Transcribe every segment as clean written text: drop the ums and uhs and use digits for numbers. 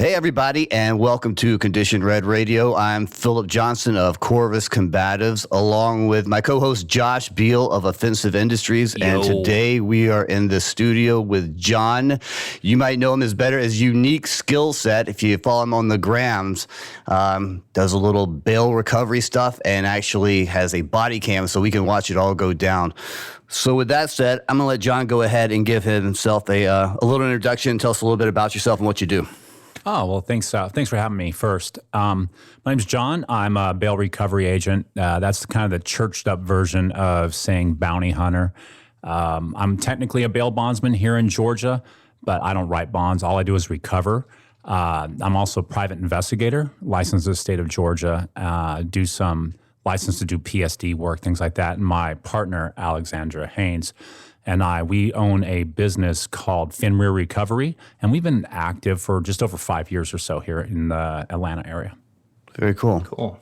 Hey, everybody, and welcome to Condition Red Radio. I'm Philip Johnson of Corvus Combatives, along with my co-host Josh Beal of Offensive Industries. Yo. And today we are in the studio with John. You might know him as better as Unique Skillset. If you follow him on the grams, does a little bail recovery stuff and actually has a body cam so we can watch it all go down. So with that said, I'm going to let John go ahead and give himself a little introduction. Tell us a little bit about yourself and what you do. Oh, well, thanks for having me first. My name's John. I'm a bail recovery agent. That's kind of the churched up version of saying bounty hunter. I'm technically a bail bondsman here in Georgia, but I don't write bonds. All I do is recover. I'm also a private investigator, licensed in the state of Georgia, do some license to do PSD work, things like that. And my partner, Alexandra Haynes, and we own a business called Finrear Recovery, and we've been active for just over 5 years or so here in the Atlanta area. Very cool. Cool.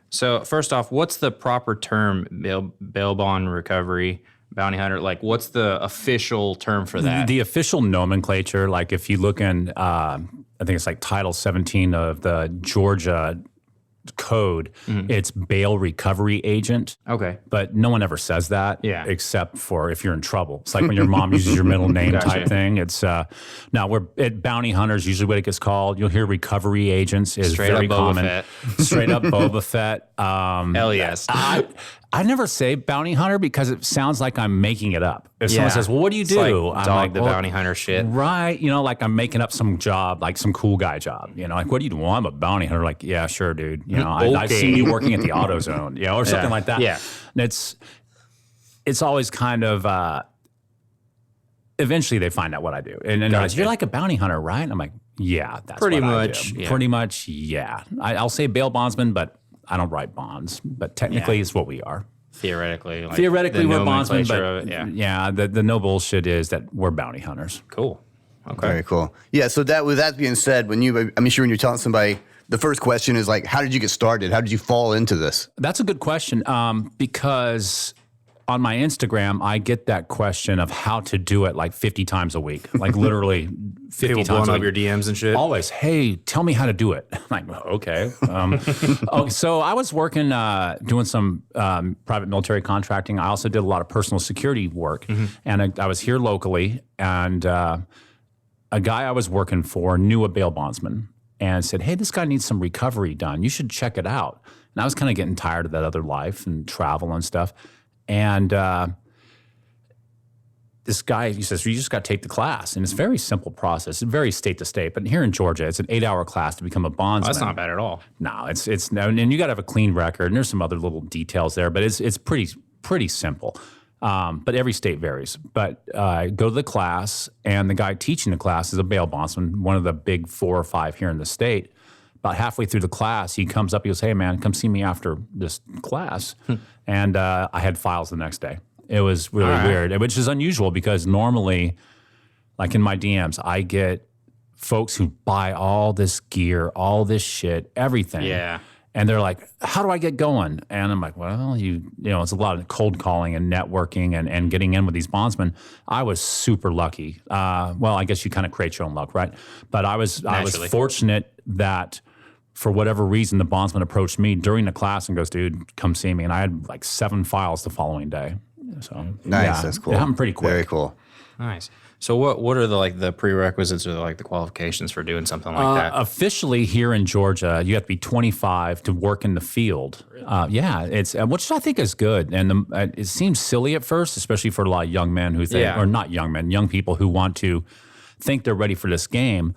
So first off, what's the proper term, bail bond recovery, bounty hunter? Like, what's the official term for that? The official nomenclature, like if you look in, I think it's like Title 17 of the Georgia code, it's bail recovery agent. Okay. But no one ever says that, Yeah. except for if you're in trouble. It's like when your mom uses your middle name type thing. It's now we're at bounty hunters, usually what it gets called. You'll hear recovery agents is Straight very up Boba common. Fett. Straight up Boba Fett. Hell yes. I never say bounty hunter because it sounds like I'm making it up. If someone Yeah. says, well, what do you It's do? like dog the bounty hunter shit. Right. You know, like I'm making up some job, like some cool guy job. You know, like, what do you do? Well, I'm a bounty hunter. Like, yeah, sure, dude. You know, I've seen you working at the AutoZone, you know, or something like that. Yeah. And it's always kind of, eventually they find out what I do. And they're like, you're like a bounty hunter, right? And I'm like, yeah, that's Pretty what much, I do. yeah. Pretty much, yeah. I'll say bail bondsman, but I don't write bonds. But technically, it's what we are. Theoretically. Like Theoretically, the we're bondsmen, but nomenclature of it, the no bullshit is that we're bounty hunters. Cool. Okay. Very cool. Yeah, so with that being said, when you're telling somebody, the first question is like, how did you get started? How did you fall into this? That's a good question because on my Instagram, I get that question of how to do it like 50 times a week, like literally 50 People times blowing a up week. your DMs and shit. Always, hey, tell me how to do it. I'm like, well, okay. So I was working, doing some private military contracting. I also did a lot of personal security work. And I was here locally, and a guy I was working for knew a bail bondsman and said, hey, this guy needs some recovery done. You should check it out. And I was kind of getting tired of that other life and travel and stuff. And this guy, he says, you just got to take the class. And it's a very simple process. It's very state to state. But here in Georgia, it's an 8-hour class to become a bondsman. That's not bad at all. No, it's and you got to have a clean record. And there's some other little details there, but it's pretty simple. But every state varies. But go to the class, and the guy teaching the class is a bail bondsman, one of the big 4 or 5 here in the state. About halfway through the class, he comes up, he goes, hey, man, come see me after this class. And I had files the next day. It was really weird, which is unusual because normally, like in my DMs, I get folks who buy all this gear, all this shit, everything. Yeah. And they're like, how do I get going? And I'm like, well, you know, it's a lot of cold calling and networking and getting in with these bondsmen. I was super lucky. Well, I guess you kind of create your own luck, right? But I was fortunate that for whatever reason, the bondsman approached me during the class and goes, dude, come see me. And I had like 7 files the following day. So Nice, yeah, that's cool. It happened pretty quick. Very cool. Nice. So what are the prerequisites or the qualifications for doing something like that? Officially here in Georgia, you have to be 25 to work in the field. Yeah, it's which I think is good. And it seems silly at first, especially for a lot of young men who think, or not young men, young people who want to think they're ready for this game.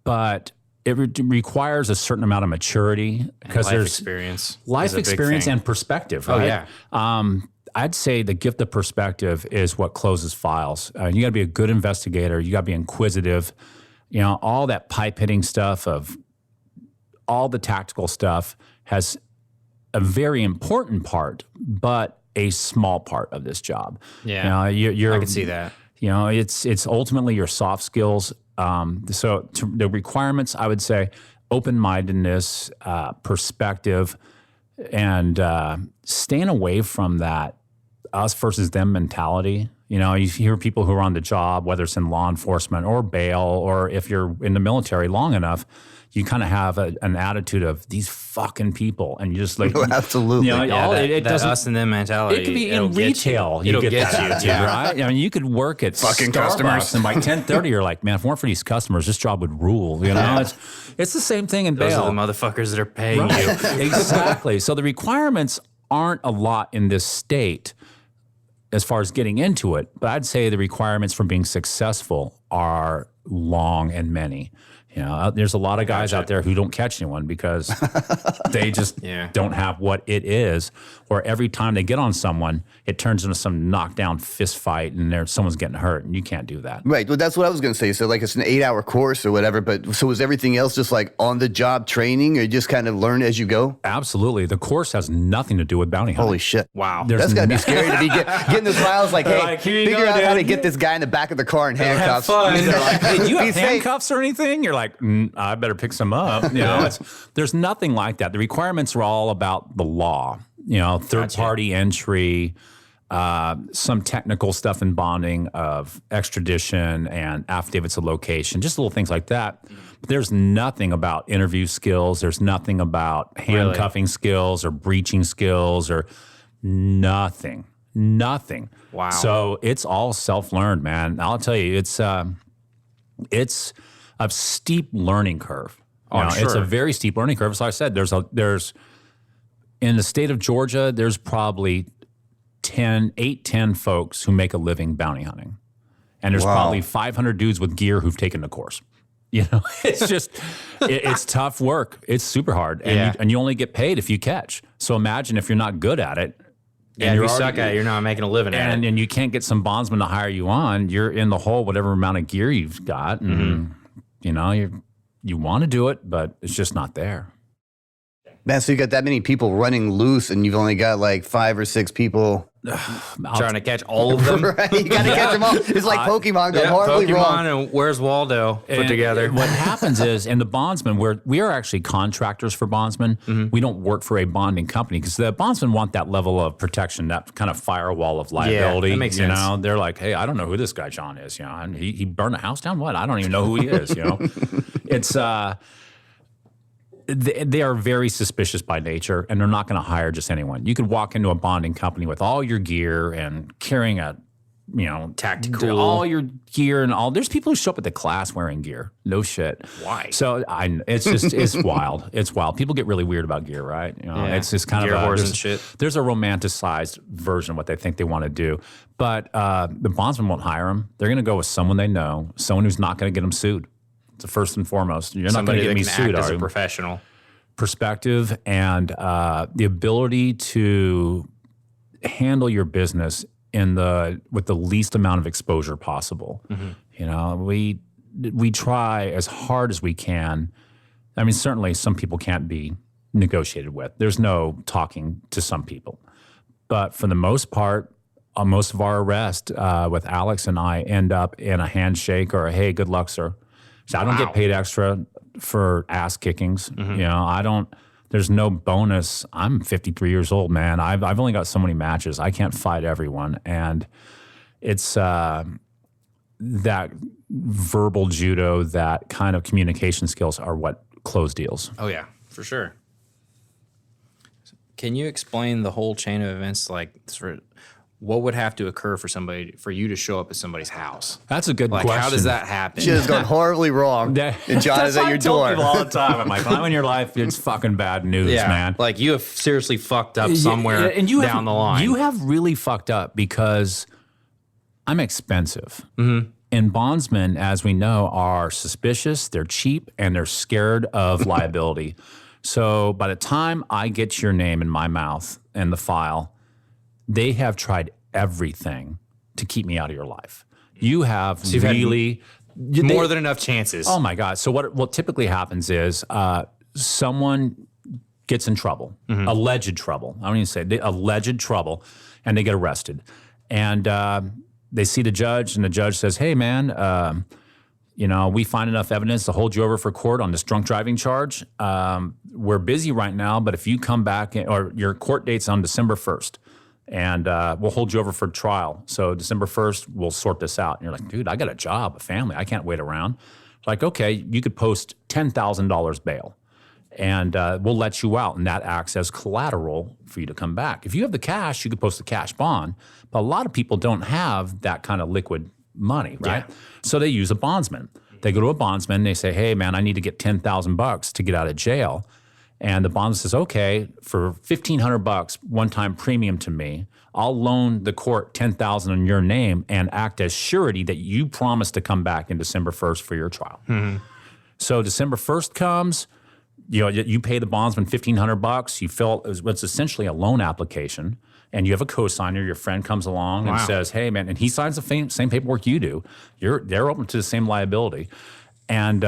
But it requires a certain amount of maturity because life there's experience. Life experience and perspective, right? Oh, yeah. I'd say the gift of perspective is what closes files. You got to be a good investigator. You got to be inquisitive. You know, all that pipe hitting stuff of all the tactical stuff has a very important part, but a small part of this job. Yeah, you're, I can see that. You know, it's ultimately your soft skills. So the requirements, I would say, open-mindedness, perspective, and staying away from that us versus them mentality. You know, you hear people who are on the job, whether it's in law enforcement or bail, or if you're in the military long enough, you kind of have an attitude of these fucking people, and you just like, absolutely. You know, that doesn't. us and them mentality. It could be it'll in get retail. You. It'll get get that you, attitude, right? I mean, you could work at Fucking Starbucks, customers. and by 10:30, you're like, man, if it weren't for these customers, this job would rule. You know, it's the same thing in Those bail. are the motherfuckers that are paying Right. you. Exactly. So the requirements aren't a lot in this state as far as getting into it, but I'd say the requirements for being successful are long and many. You know, there's a lot of guys out there who don't catch anyone because they just don't have what it is. Or every time they get on someone, it turns into some knockdown fist fight and someone's getting hurt, and you can't do that. Right. Well, that's what I was going to say. So, like, it's an 8-hour course or whatever. But so is everything else just like on the job training, or you just kind of learn as you go? Absolutely. The course has nothing to do with bounty hunting. Holy shit! Wow. That's got to be scary to be getting this files like, hey, Like, here you figure go, out how to dude. get this guy in the back of the car in handcuffs. Have fun. They're like, hey, do you Be have safe. handcuffs or anything? You're like, I better pick some up. You know, there's nothing like that. The requirements are all about the law. You know, third-party entry, some technical stuff in bonding of extradition and affidavits of location, just little things like that. But there's nothing about interview skills. There's nothing about handcuffing skills or breaching skills or nothing. Wow. So it's all self-learned, man. I'll tell you, it's a steep learning curve. You know, sure. It's a very steep learning curve. So I said, there's in the state of Georgia, there's probably 10 folks who make a living bounty hunting. And there's probably 500 dudes with gear who've taken the course. You know, it's just, it's tough work. It's super hard. And, you only get paid if you catch. So imagine if you're not good at it. Yeah, if you suck at it, you're not making a living at it. And you can't get some bondsman to hire you on. You're in the hole, whatever amount of gear you've got. And, you know, you want to do it, but it's just not there. Man, so you got that many people running loose, and you've only got like 5 or 6 people. Trying to catch all of them. Right? You got to catch them all. It's like Pokemon going horribly Pokemon wrong. and Where's Waldo put together. What happens is, in the bondsman, we are actually contractors for bondsmen. We don't work for a bonding company because the bondsmen want that level of protection, that kind of firewall of liability. that makes sense. You know, they're like, hey, I don't know who this guy John is. You know, and he burned a house down. What? I don't even know who he is. You know, it's. They are very suspicious by nature, and they're not going to hire just anyone. You could walk into a bonding company with all your gear and carrying Tactical. all your gear and all. There's people who show up at the class wearing gear. No shit. Why? So it's just it's wild. It's wild. People get really weird about gear, right? You know, it's just kind Gear of whores there's, and shit. There's a romanticized version of what they think they want to do, but the bondsman won't hire them. They're going to go with someone they know, someone who's not going to get them sued. It's first and foremost. You're not going to get me sued, as are a you? professional. Perspective and the ability to handle your business with the least amount of exposure possible. You know, we try as hard as we can. I mean, certainly some people can't be negotiated with. There's no talking to some people, but for the most part, most of our arrests with Alex and I end up in a handshake or a hey, good luck, sir. So I don't get paid extra for ass kickings. You know, there's no bonus. I'm 53 years old, man. I've only got so many matches. I can't fight everyone. And it's that verbal judo, that kind of communication skills are what close deals. Oh, yeah, for sure. Can you explain the whole chain of events? Like, what would have to occur for you to show up at somebody's house? That's a good question. How does that happen? Shit has gone horribly wrong. And John is at your door. I tell people all the time. I'm like, when I'm in your life, it's fucking bad news, man. Like you have seriously fucked up somewhere down the line. You have really fucked up because I'm expensive. And bondsmen, as we know, are suspicious, they're cheap, and they're scared of liability. So by the time I get your name in my mouth and the file, they have tried everything to keep me out of your life. You have really more than enough chances. Oh my God. So what typically happens is someone gets in trouble, alleged trouble. I don't even say alleged trouble, and they get arrested. And they see the judge, and the judge says, hey, man, you know, we find enough evidence to hold you over for court on this drunk driving charge. We're busy right now, but if you come back, or your court date's on December 1st, and we'll hold you over for trial. So December 1st, we'll sort this out. And you're like, dude, I got a job, a family. I can't wait around. It's like, okay, you could post $10,000 bail, and we'll let you out, and that acts as collateral for you to come back. If you have the cash, you could post a cash bond, but a lot of people don't have that kind of liquid money, right? Yeah. So they use a bondsman. They go to a bondsman, they say, hey, man, I need to get $10,000 to get out of jail. And the bondsman says, okay, for $1,500 one-time premium to me, I'll loan the court $10,000 in your name and act as surety that you promise to come back in December 1st for your trial. So December 1st comes, you pay the bondsman $1,500. You fill what's essentially a loan application, and you have a co-signer. Your friend comes along and says, hey, man, and he signs the same paperwork you do. They're open to the same liability. And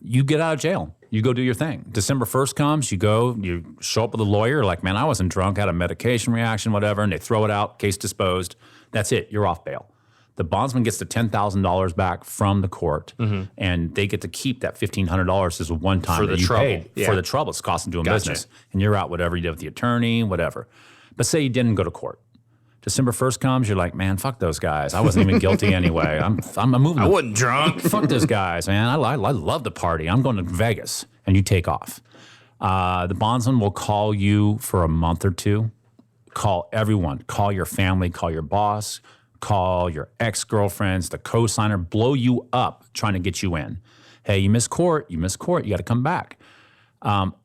you get out of jail. You go do your thing. December 1st comes, you show up with a lawyer, like, man, I wasn't drunk, had a medication reaction, whatever, and they throw it out, case disposed. That's it. You're off bail. The bondsman gets the $10,000 back from the court, and they get to keep that $1,500 as a one-time that you paid for the trouble. It's costing doing business. And you're out whatever you did with the attorney, whatever. But say you didn't go to court. December 1st comes, you're like, man, fuck those guys. I wasn't even guilty anyway. I'm moving. I wasn't drunk. Fuck those guys, man. I love the party. I'm going to Vegas. And you take off. The bondsman will call you for a month or two. Call everyone. Call your family. Call your boss. Call your ex-girlfriends, the co-signer. Blow you up trying to get you in. Hey, you missed court. You got to come back.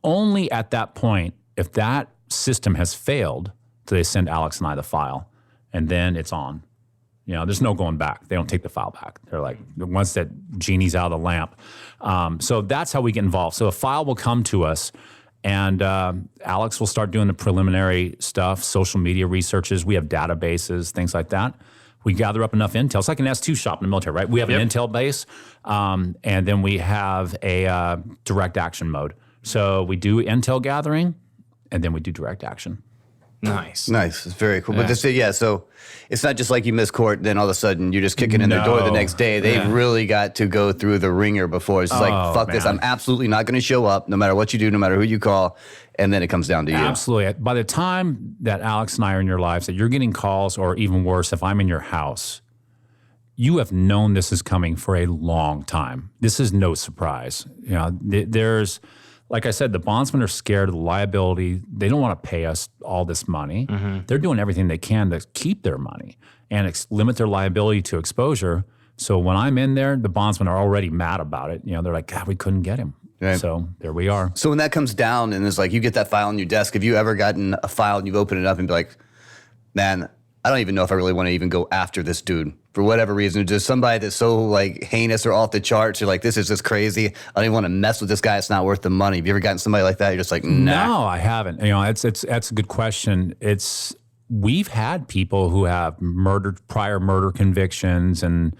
Only at that point, if that system has failed, do they send Alex and I the file, and then it's on. There's no going back. They don't take the file back. They're like, once that genie's out of the lamp. So that's how we get involved. So a file will come to us, and Alex will start doing the preliminary stuff, social media researches. We have databases, things like that. We gather up enough intel. It's like an S2 shop in the military, right? We have an intel base, and then we have a direct action mode. So we do intel gathering, and then we do direct action. Nice. It's very cool. But so it's not just like you miss court, then all of a sudden you're just kicking in their door the next day. They've really got to go through the ringer before. It's like, fuck this. I'm absolutely not going to show up no matter what you do, no matter who you call. And then it comes down to you. Absolutely. By the time that Alex and I are in your lives, that you're getting calls, or even worse, if I'm in your house, you have known this is coming for a long time. This is no surprise. There's... Like I said, the bondsmen are scared of the liability. They don't want to pay us all this money. They're doing everything they can to keep their money and limit their liability to exposure. So when I'm in there, the bondsmen are already mad about it. They're like, God, we couldn't get him. Right. So there we are. So when that comes down and it's like you get that file on your desk, have you ever gotten a file and you've opened it up and be like, man, I don't even know if I really want to even go after this dude for whatever reason. Just somebody that's so like heinous or off the charts. You're like, this is just crazy. I don't even want to mess with this guy. It's not worth the money. Have you ever gotten somebody like that? You're just like, nah. No, I haven't. That's a good question. We've had people who have prior murder convictions and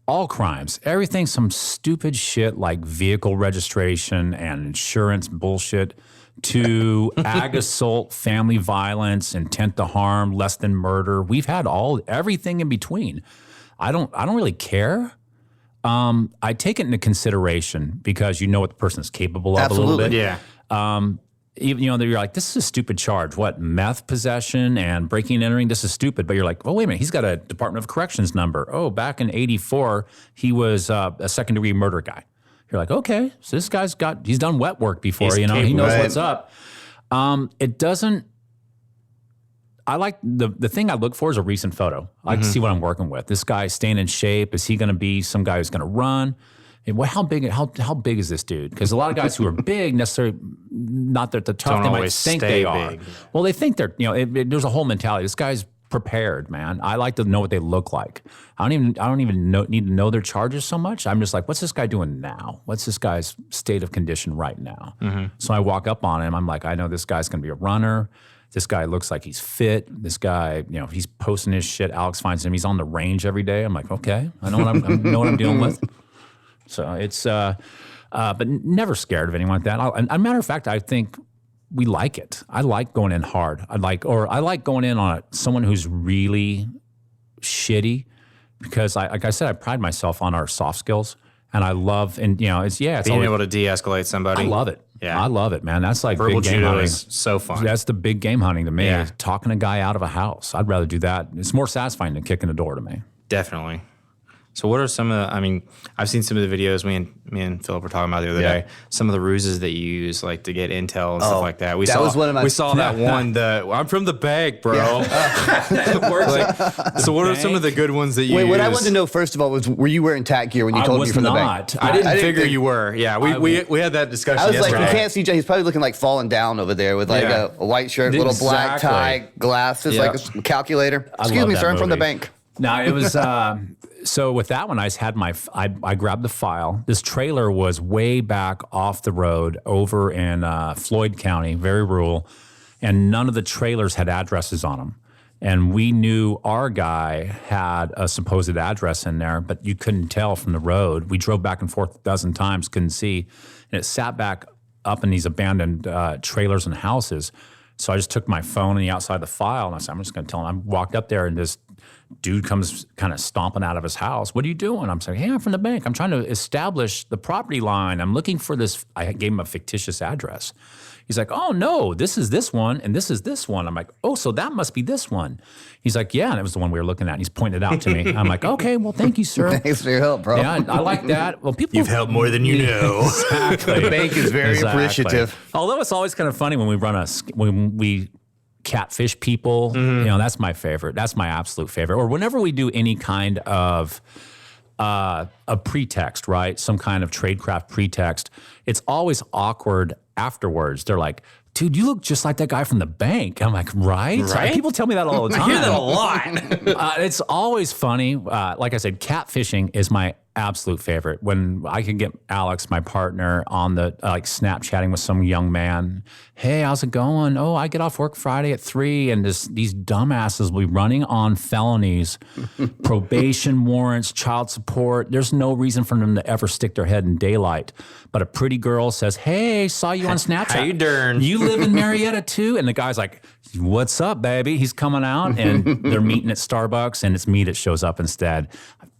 all crimes. Everything, some stupid shit like vehicle registration and insurance bullshit, to ag assault, family violence, intent to harm, less than murder. We've had everything in between. I don't really care. I take it into consideration because you know what the person is capable of a little bit. Yeah. Even you're like, this is a stupid charge. What, meth possession and breaking and entering? This is stupid. But you're like, oh, wait a minute, he's got a Department of Corrections number. Oh, back in '84, he was a second-degree murder guy. You're like, okay, so this guy's he's done wet work before, he knows what's up. It doesn't, I like, the thing I look for is a recent photo. I like to see what I'm working with. This guy staying in shape. Is he going to be some guy who's going to run? And how big is this dude? Because a lot of guys who are big, necessarily, not that they're tough, they might think they are. Big. Well, they think they're, there's a whole mentality. This guy's prepared, man. I like to know what they look like. I don't even need to know their charges so much. I'm just like, what's this guy doing now? What's this guy's state of condition right now? So I walk up on him. I'm like, I know this guy's going to be a runner. This guy looks like he's fit. This guy, he's posting his shit. Alex finds him. He's on the range every day. I'm like, okay, I know what I'm dealing with. So it's, but never scared of anyone like that. As a matter of fact, I think we like it. I like going in hard. I like going in on someone who's really shitty, because like I said, I pride myself on our soft skills, and I love, and it's being able to de-escalate somebody. I love it. Yeah. I love it, man. That's like Verbal big game judo hunting. is so fun. That's the big game hunting to me. Yeah. Talking a guy out of a house. I'd rather do that. It's more satisfying than kicking a door to me. Definitely. So what are some of the, I mean, I've seen some of the videos me and Philip were talking about the other day, some of the ruses that you use like to get intel and stuff like that. We saw that one, I'm from the bank, bro. So what are some of the good ones that you use? What I wanted to know first of all was, were you wearing tack gear when you told me from the bank? I didn't figure you were. Yeah, we had that discussion I was yesterday. like, you can't see Jay. He's probably looking like falling down over there with like a white shirt, little black tie, glasses, like a calculator. Excuse me, sir, I'm from the bank. No, it was so with that one, I grabbed the file. This trailer was way back off the road over in Floyd County, very rural, and none of the trailers had addresses on them. And we knew our guy had a supposed address in there, but you couldn't tell from the road. We drove back and forth a dozen times, couldn't see, and it sat back up in these abandoned trailers and houses. So I just took my phone on the outside of the file, and I said, I'm just going to tell him. I walked up there, and this dude comes kind of stomping out of his house. What are you doing? I'm saying, hey, I'm from the bank. I'm trying to establish the property line. I'm looking for this. I gave him a fictitious address. He's like, oh, no, this is this one, and this is this one. I'm like, oh, so that must be this one. He's like, yeah, and it was the one we were looking at. And he's pointing it out to me. I'm like, okay, well, thank you, sir. Thanks for your help, bro. Yeah, I like that. Well, people, you've helped more than you know. Exactly. The bank is very appreciative. Although it's always kind of funny when we catfish people. You know, that's my favorite. That's my absolute favorite. Or whenever we do any kind of a pretext, right? Some kind of tradecraft pretext. It's always awkward afterwards. They're like, dude, you look just like that guy from the bank. I'm like, right? People tell me that all the time. I hear that a lot. It's always funny. Like I said, catfishing is my absolute favorite. When I can get Alex, my partner, on the like Snapchatting with some young man. Hey, how's it going? Oh, I get off work Friday at 3, and these dumbasses will be running on felonies, probation warrants, child support. There's no reason for them to ever stick their head in daylight. But a pretty girl says, hey, saw you on Snapchat. How you doing? You live in Marietta too? And the guy's like, what's up, baby? He's coming out, and they're meeting at Starbucks, and it's me that shows up instead.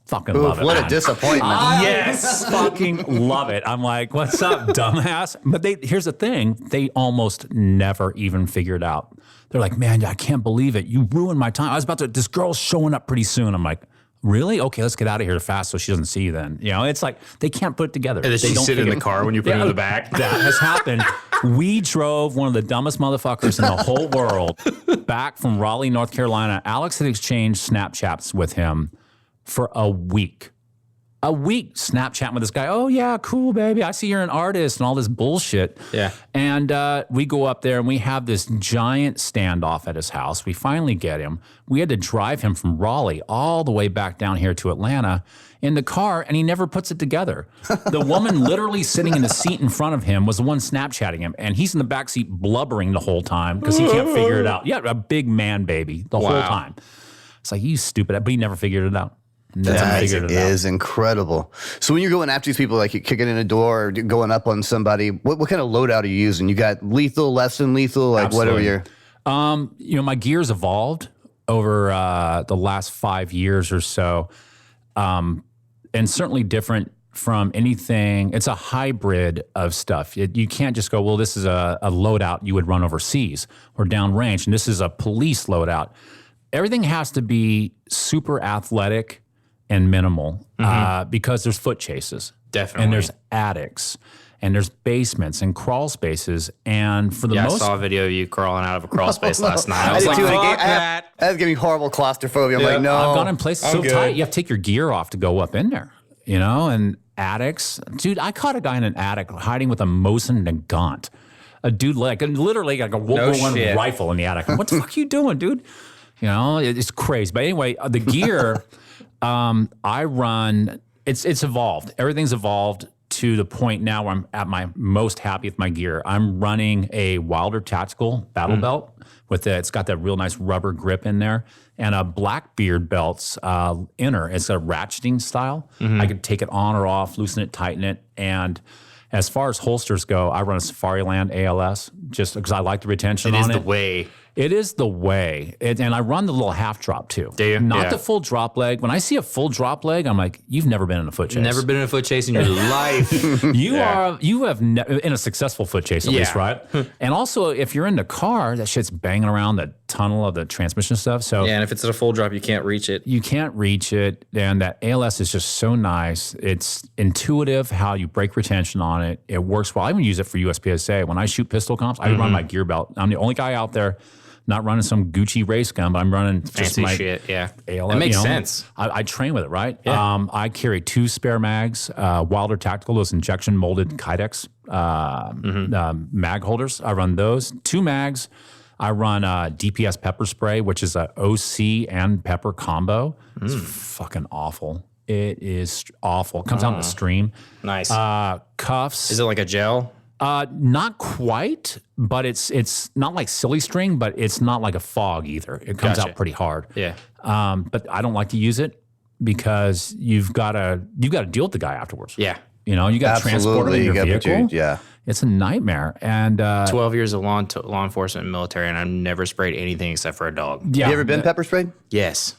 Fucking love it. What man. a disappointment. Yes, fucking love it. I'm like, what's up, dumbass? But here's the thing. They almost never even figure it out. They're like, man, I can't believe it. You ruined my time. This girl's showing up pretty soon. I'm like, really? Okay, let's get out of here fast so she doesn't see you then. You know, it's like they can't put it together. And then she sit in the car when you put her in the back. That has happened. We drove one of the dumbest motherfuckers in the whole world back from Raleigh, North Carolina. Alex had exchanged Snapchats with him for a week. A week Snapchatting with this guy. Oh, yeah, cool, baby. I see you're an artist and all this bullshit. Yeah. And we go up there and we have this giant standoff at his house. We finally get him. We had to drive him from Raleigh all the way back down here to Atlanta in the car, and he never puts it together. The woman literally sitting in the seat in front of him was the one Snapchatting him, and he's in the backseat blubbering the whole time because he can't figure it out. Yeah, a big man baby the whole time. It's like, you stupid, but he never figured it out. That is incredible. So when you're going after these people, like you're kicking in a door or going up on somebody, what kind of loadout are you using? You got lethal, less than lethal, like Absolutely. whatever you're... You know, my gear's evolved over the last 5 years or so, and certainly different from anything. It's a hybrid of stuff. You can't just go, well, this is a loadout you would run overseas or downrange, and this is a police loadout. Everything has to be super athletic and minimal because there's foot chases. Definitely. And there's attics. And there's basements and crawl spaces. And for the most... I saw a video of you crawling out of a crawl space last night. I was like, fuck that. That's giving me horrible claustrophobia. I'm like, no. I've gone in places so tight, you have to take your gear off to go up in there, you know? And attics. Dude, I caught a guy in an attic hiding with a Mosin Nagant. A dude literally like a World War I rifle in the attic. What the fuck are you doing, dude? You know, it's crazy. But anyway, the gear I run, it's evolved. Everything's evolved to the point now where I'm at my most happy with my gear. I'm running a Wilder Tactical battle belt with it's got that real nice rubber grip in there, and a Blackbeard belt's inner. It's a ratcheting style. I can take it on or off, loosen it, tighten it, and as far as holsters go, I run a Safariland ALS just because I like the retention on it. It is the way. It is the way. And I run the little half drop too. Do you? Not the full drop leg. When I see a full drop leg, I'm like, you've never been in a foot chase. Never been in a foot chase in your life. You have in a successful foot chase at least, right? And also, if you're in the car, that shit's banging around the tunnel of the transmission stuff. So and if it's at a full drop, you can't reach it. You can't reach it. And that ALS is just so nice. It's intuitive how you break retention on it. It works well. I even use it for USPSA. When I shoot pistol comps, I run my gear belt. I'm the only guy out there not running some Gucci race gun, but I'm running just fancy my shit. Yeah, ALS. That makes sense. I train with it, right? Yeah. I carry 2 spare mags, Wilder Tactical, those injection molded Kydex mag holders. I run those 2 mags. I run DPS pepper spray, which is a OC and pepper combo. It's fucking awful. It is awful. It comes out in the stream. Nice. Cuffs. Is it like a gel? Not quite, but it's not like silly string, but it's not like a fog either. It comes out pretty hard. Yeah. But I don't like to use it because you've got to deal with the guy afterwards. Yeah. You know, you got to transport him in your vehicle. Yeah. It's a nightmare. And 12 years of law enforcement and military, and I've never sprayed anything except for a dog. yeah, You ever been pepper sprayed? Yes.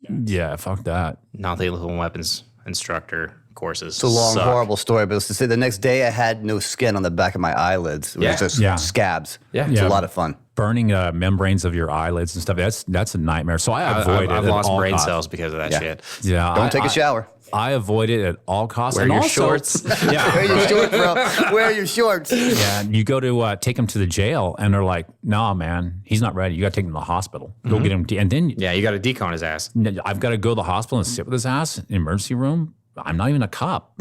Yeah, fuck that. Not the lethal weapons instructor courses. It's a long, horrible story, but it's to say the next day I had no skin on the back of my eyelids. It was just scabs. Yeah. It's a lot of fun. Burning membranes of your eyelids and stuff, that's a nightmare. So I avoid it. I've lost brain costs. cells because of that shit. Yeah. Don't take a shower. I avoid it at all costs. Wear and your also, shorts. Yeah. Wear your shorts, bro. Wear your shorts. Yeah, you go to take him to the jail, and they're like, "No, man, he's not ready. You got to take him to the hospital. Go get him." And then Yeah, you got to decon his ass. I've got to go to the hospital and sit with his ass in the emergency room. I'm not even a cop.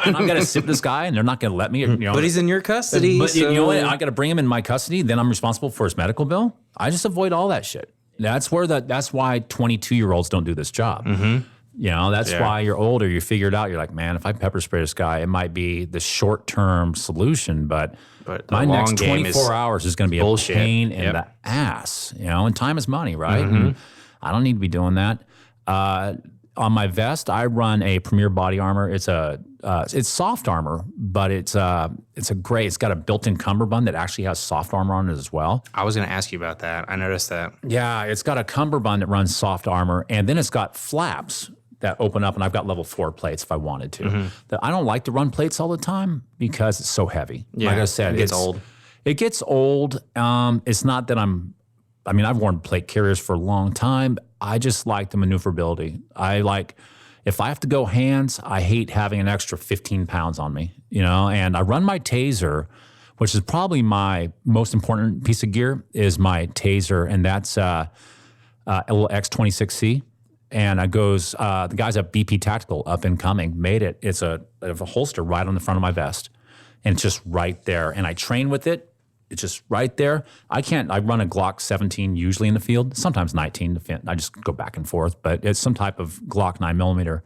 And I've got to sit with this guy, and they're not going to let me. You know, But he's in your custody. But so. you know what? I got to bring him in my custody. Then I'm responsible for his medical bill. I just avoid all that shit. That's why 22-year-olds don't do this job. You know, that's why you're older. You figure it out. You're like, man, if I pepper spray this guy, it might be the short-term solution, but my next 24 hours is going to be bullshit. a pain in the ass. You know, and time is money, right? And I don't need to be doing that. On my vest, I run a Premier Body Armor. It's soft armor, but it's got a built-in cummerbund that actually has soft armor on it as well. I was going to ask you about that. I noticed that. Yeah, it's got a cummerbund that runs soft armor, and then it's got flaps that open up, and I've got level 4 plates if I wanted to. I don't like to run plates all the time because it's so heavy. Yeah, like I said, it gets old. It gets old. It's not that I've worn plate carriers for a long time. I just like the maneuverability. If I have to go hands, I hate having an extra 15 pounds on me, you know, and I run my taser, which is probably my most important piece of gear is my taser. And that's a little X26C. And it goes, the guys at BP Tactical up and coming made it. It's a holster right on the front of my vest. And it's just right there. And I train with it. It's just right there. I run a Glock 17 usually in the field, sometimes 19. I just go back and forth, but it's some type of Glock 9mm.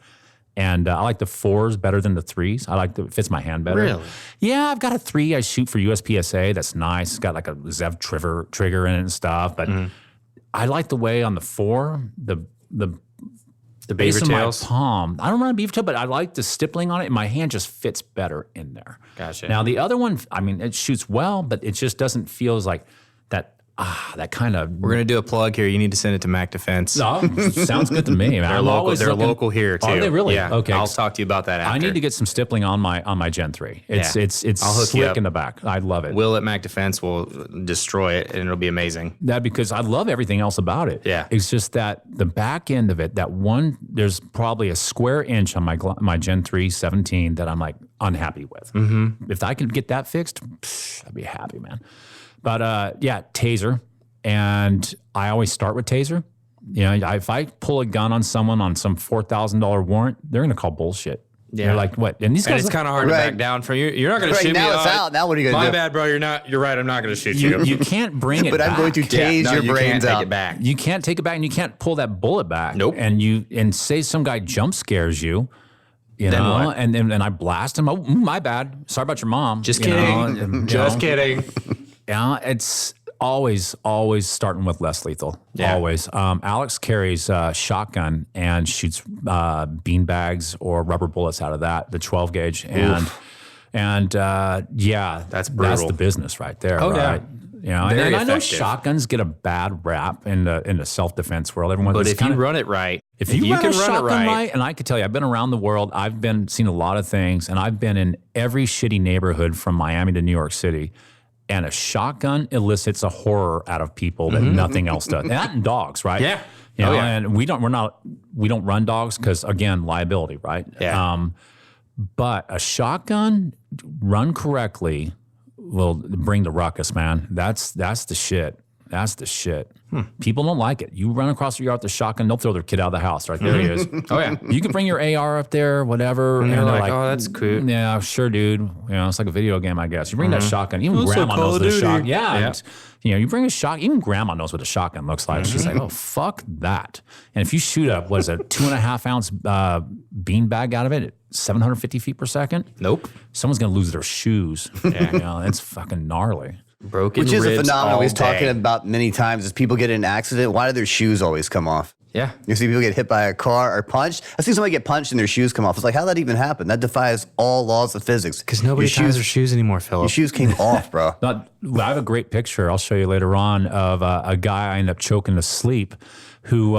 And I like the 4s better than the 3s. It fits my hand better. Really? Yeah, I've got a 3 I shoot for USPSA. That's nice. It's got like a Zev trigger in it and stuff. But I like the way on the 4, the base beaver of tails? my palm. I don't run a beaver tail, but I like the stippling on it, and my hand just fits better in there. Gotcha. Now the other one, it shoots well, but it just doesn't feel like that kind of. We're going to do a plug here. You need to send it to Mac Defense. No, sounds good to me. Man. They're local here too. Are they really? Yeah. Okay. I'll talk to you about that after. I need to get some stippling on my Gen 3. It's I'll hook you slick up. in the back. I love it. Will at Mac Defense will destroy it, and it'll be amazing. That because I love everything else about it. Yeah. It's just that the back end of it, there's probably a square inch on my Gen 3 17 that I'm like unhappy with. If I could get that fixed, I'd be happy, man. But taser. And I always start with taser. You know, if I pull a gun on someone on some $4,000 warrant, they're going to call bullshit. Yeah. They're like, what? And these guys, it's kind of hard to back down from you. You're not going to shoot me. Now it's out. Now what are you going to do? My bad, bro. You're right. I'm not going to shoot you. you can't bring it But back. I'm going to tase your you brains can't out. take it back. You can't take it back, and you can't pull that bullet back. Nope. And say some guy jump scares you. You Then know, what? and I blast him. Oh, my bad. Sorry about your mom. Just You kidding. know, and, Just kidding. Yeah, it's always starting with less lethal. Yeah. Always. Alex carries a shotgun and shoots bean bags or rubber bullets out of that, the 12 gauge. And that's brutal. the business right there. Oh, right? You know, and I know shotguns get a bad rap in the self-defense world. But if you run it right, if you can run it right, and I can tell you, I've been around the world. I've seen a lot of things, and I've been in every shitty neighborhood from Miami to New York City. And a shotgun elicits a horror out of people that nothing else does. That and dogs, right? Yeah. You know, and we don't run dogs because, again, liability, right? Yeah. But a shotgun run correctly will bring the ruckus, man. That's the shit. That's the shit. People don't like it. You run across the yard with a shotgun, they'll throw their kid out of the house. Right there he is. Oh yeah. You can bring your AR up there, whatever. And they're like, oh, that's cool. Yeah, sure, dude. You know, it's like a video game, I guess. You bring that shotgun. Even grandma knows what a shotgun. Yeah. You know, you bring a shotgun. Even grandma knows what a shotgun looks like. She's like, oh, fuck that. And if you shoot a 2.5 ounce beanbag out of it, 750 feet per second. Nope. Someone's gonna lose their shoes. Yeah, you know, it's fucking gnarly. Broken Which is a phenomenon we've talked talking about many times. Is people get in an accident, why do their shoes always come off? Yeah. You see people get hit by a car or punched. I see somebody get punched and their shoes come off. It's like, how'd that even happen? That defies all laws of physics. Because nobody ties their shoes anymore, Philip. Your shoes came off, bro. I have a great picture I'll show you later on of a guy I ended up choking to sleep who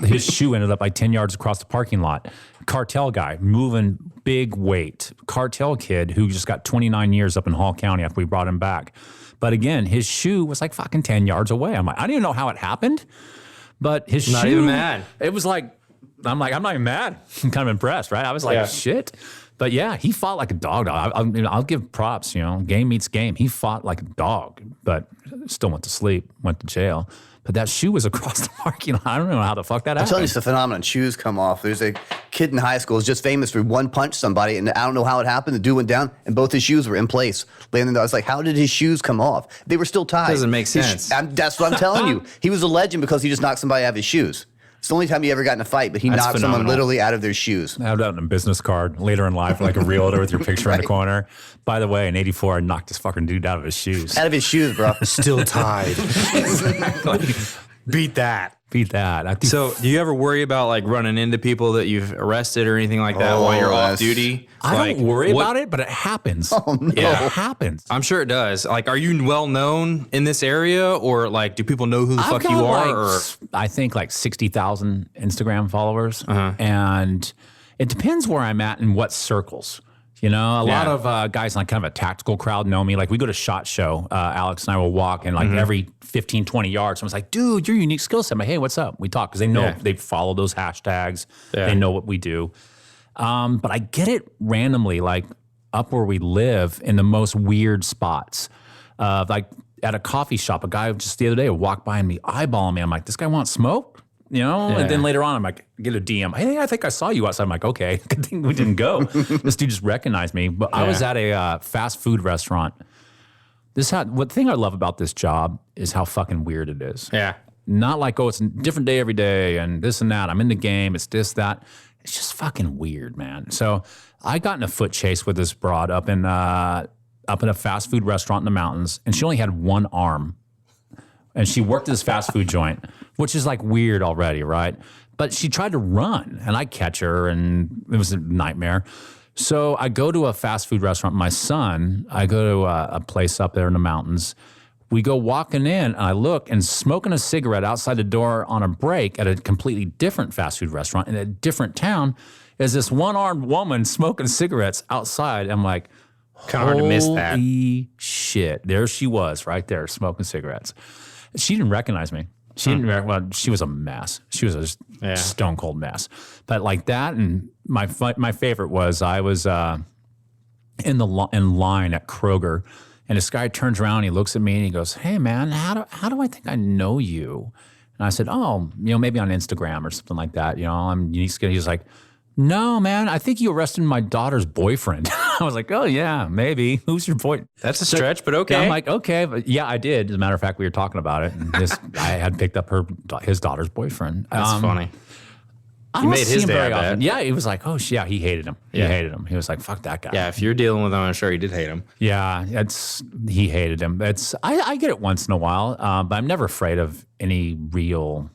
his shoe ended up like 10 yards across the parking lot. Cartel guy, moving big weight. Cartel kid who just got 29 years up in Hall County after we brought him back. But again, his shoe was like fucking 10 yards away. I'm like, I don't even know how it happened, but his shoe. Not even mad. It was like, I'm not even mad. I'm kind of impressed, right? I was like, shit. But yeah, he fought like a dog. I'll give props, you know, game meets game. He fought like a dog, but still went to sleep, went to jail. But that shoe was across the parking lot. I don't know how the fuck that happened. I'm telling you, it's a phenomenon. Shoes come off. There's a kid in high school who's just famous for one punch somebody, and I don't know how it happened. The dude went down, and both his shoes were in place. I was like, how did his shoes come off? They were still tied. Doesn't make sense. That's what I'm telling you. He was a legend because he just knocked somebody out of his shoes. It's the only time he ever got in a fight, but he knocked someone literally out of their shoes. I have that on a business card later in life, like a realtor with your picture in the corner. By the way, in '84, I knocked this fucking dude out of his shoes. Out of his shoes, bro. Still tied. Exactly. Beat that. So, do you ever worry about like running into people that you've arrested or anything like that while you're off duty? I don't worry about it, but it happens. Oh, no. Yeah. It happens. I'm sure it does. Like, are you well known in this area, or like, do people know who the fuck you are? I think like 60,000 Instagram followers, and it depends where I'm at and what circles. You know, a lot of guys in like kind of a tactical crowd know me. Like we go to SHOT Show, Alex and I will walk and like every 15, 20 yards, someone's like, dude, you're Unique Skillset. I'm like, hey, what's up? We talk because they know, they follow those hashtags. Yeah. They know what we do. But I get it randomly, like up where we live in the most weird spots. Like at a coffee shop, a guy just the other day walked by me, eyeballing me. I'm like, this guy wants smoke? You know, and then later on, I'm like, get a DM. Hey, I think I saw you outside. I'm like, okay, good thing we didn't go. This dude just recognized me. But I was at a fast food restaurant. What thing I love about this job is how fucking weird it is. Yeah. Not like, oh, it's a different day every day and this and that. I'm in the game. It's this, that. It's just fucking weird, man. So I got in a foot chase with this broad up in a fast food restaurant in the mountains, and she only had one arm. And she worked at this fast food joint, which is like weird already, right? But she tried to run, and I catch her, and it was a nightmare. So I go to a fast food restaurant. My son, I go to a place up there in the mountains. We go walking in, and I look, and smoking a cigarette outside the door on a break at a completely different fast food restaurant in a different town is this one-armed woman smoking cigarettes outside. I'm like, kind of hard to miss that. Holy shit. There she was right there smoking cigarettes. She didn't recognize me. She was a mess. She was a stone cold mess. But like that, and my favorite was I was in line at Kroger, and this guy turns around, he looks at me, and he goes, "Hey man, how do I think I know you?" And I said, "Oh, maybe on Instagram or something like that. I'm Unique Skillset." He's like, "No, man, I think you arrested my daughter's boyfriend." I was like, "Oh, yeah, maybe. Who's your boy?" That's a stretch, but okay. I'm like, okay. But yeah, I did. As a matter of fact, we were talking about it. And I had picked up his daughter's boyfriend. That's funny. You made his day very often. Yeah, he was like, oh, yeah, he hated him. He hated him. He was like, fuck that guy. Yeah, if you're dealing with him, I'm sure he did hate him. Yeah, he hated him. I get it once in a while, but I'm never afraid of any real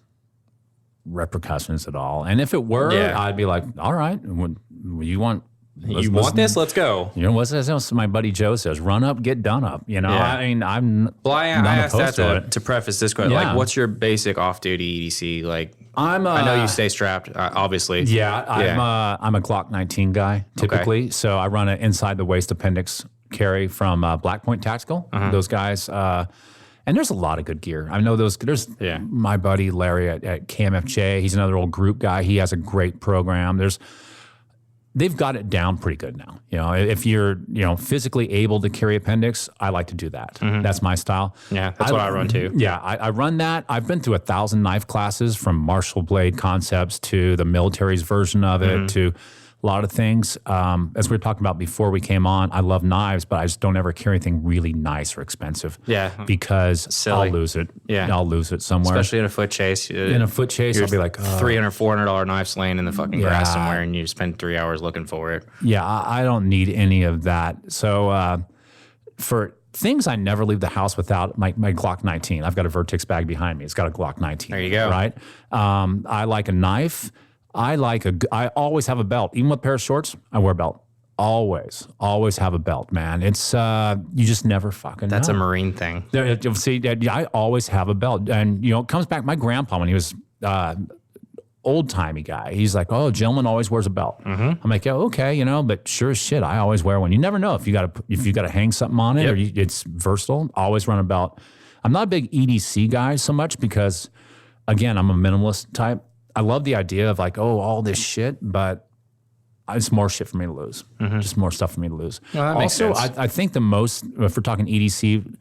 repercussions at all. And if it were, I'd be like, all right, you want You want this? Let's go. You know what's my buddy Joe says? Run up, get done up. You know, Yeah. I mean, I'm. Well, I asked that to preface this question. Yeah. Like, what's your basic off-duty EDC? Like, I know you stay strapped, obviously. Yeah, I'm a Glock 19 guy typically. So I run an inside the waist appendix carry from Black Point Tactical. Those guys. And there's a lot of good gear. I know there's my buddy Larry at KMFJ. He's another old group guy. He has a great program. They've got it down pretty good now. You know, if you're, physically able to carry appendix, I like to do that. That's my style. Yeah, that's what I run too. Yeah, I run that. I've been through 1,000 knife classes from Marshall Blade concepts to the military's version of it to a lot of things. As we were talking about before we came on, I love knives, but I just don't ever carry anything really nice or expensive. Yeah. Because Silly. I'll lose it. Yeah. I'll lose it somewhere. Especially in a foot chase. In a foot chase, I'll be like, $300, $400 knives laying in the fucking grass somewhere, and you spend 3 hours looking for it. Yeah, I don't need any of that. So for things I never leave the house without, my Glock 19. I've got a Vertex bag behind me. It's got a Glock 19. There you go. Right? I like a knife. I always have a belt. Even with a pair of shorts, I wear a belt. Always have a belt, man. It's, you just never fucking That's know. a Marine thing. See, I always have a belt. And, it comes back, my grandpa, when he was old-timey guy, he's like, oh, gentleman always wears a belt. I'm like, yeah, okay, but sure as shit, I always wear one. You never know if you got to hang something on it or it's versatile. Always run a belt. I'm not a big EDC guy so much because, again, I'm a minimalist type. I love the idea of like, oh, all this shit, but it's more shit for me to lose. Just more stuff for me to lose. No, that makes also, sense. I think the most, if we're talking EDC,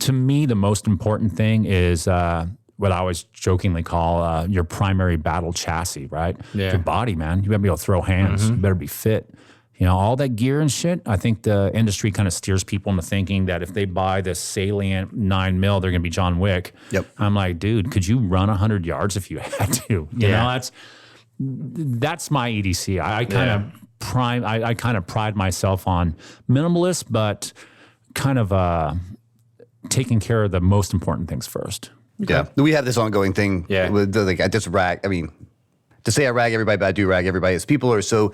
to me, the most important thing is what I always jokingly call your primary battle chassis, right? Yeah. Your body, man. You better be able to throw hands. You better be fit. All that gear and shit, I think the industry kind of steers people into thinking that if they buy this Salient 9mm, they're going to be John Wick. Yep. I'm like, dude, could you run 100 yards if you had to? You know, that's my EDC. I kind of pride myself on minimalist, but kind of taking care of the most important things first. Yeah. We have this ongoing thing. Yeah. With I just rag. I mean, to say I rag everybody, but I do rag everybody. Is people are so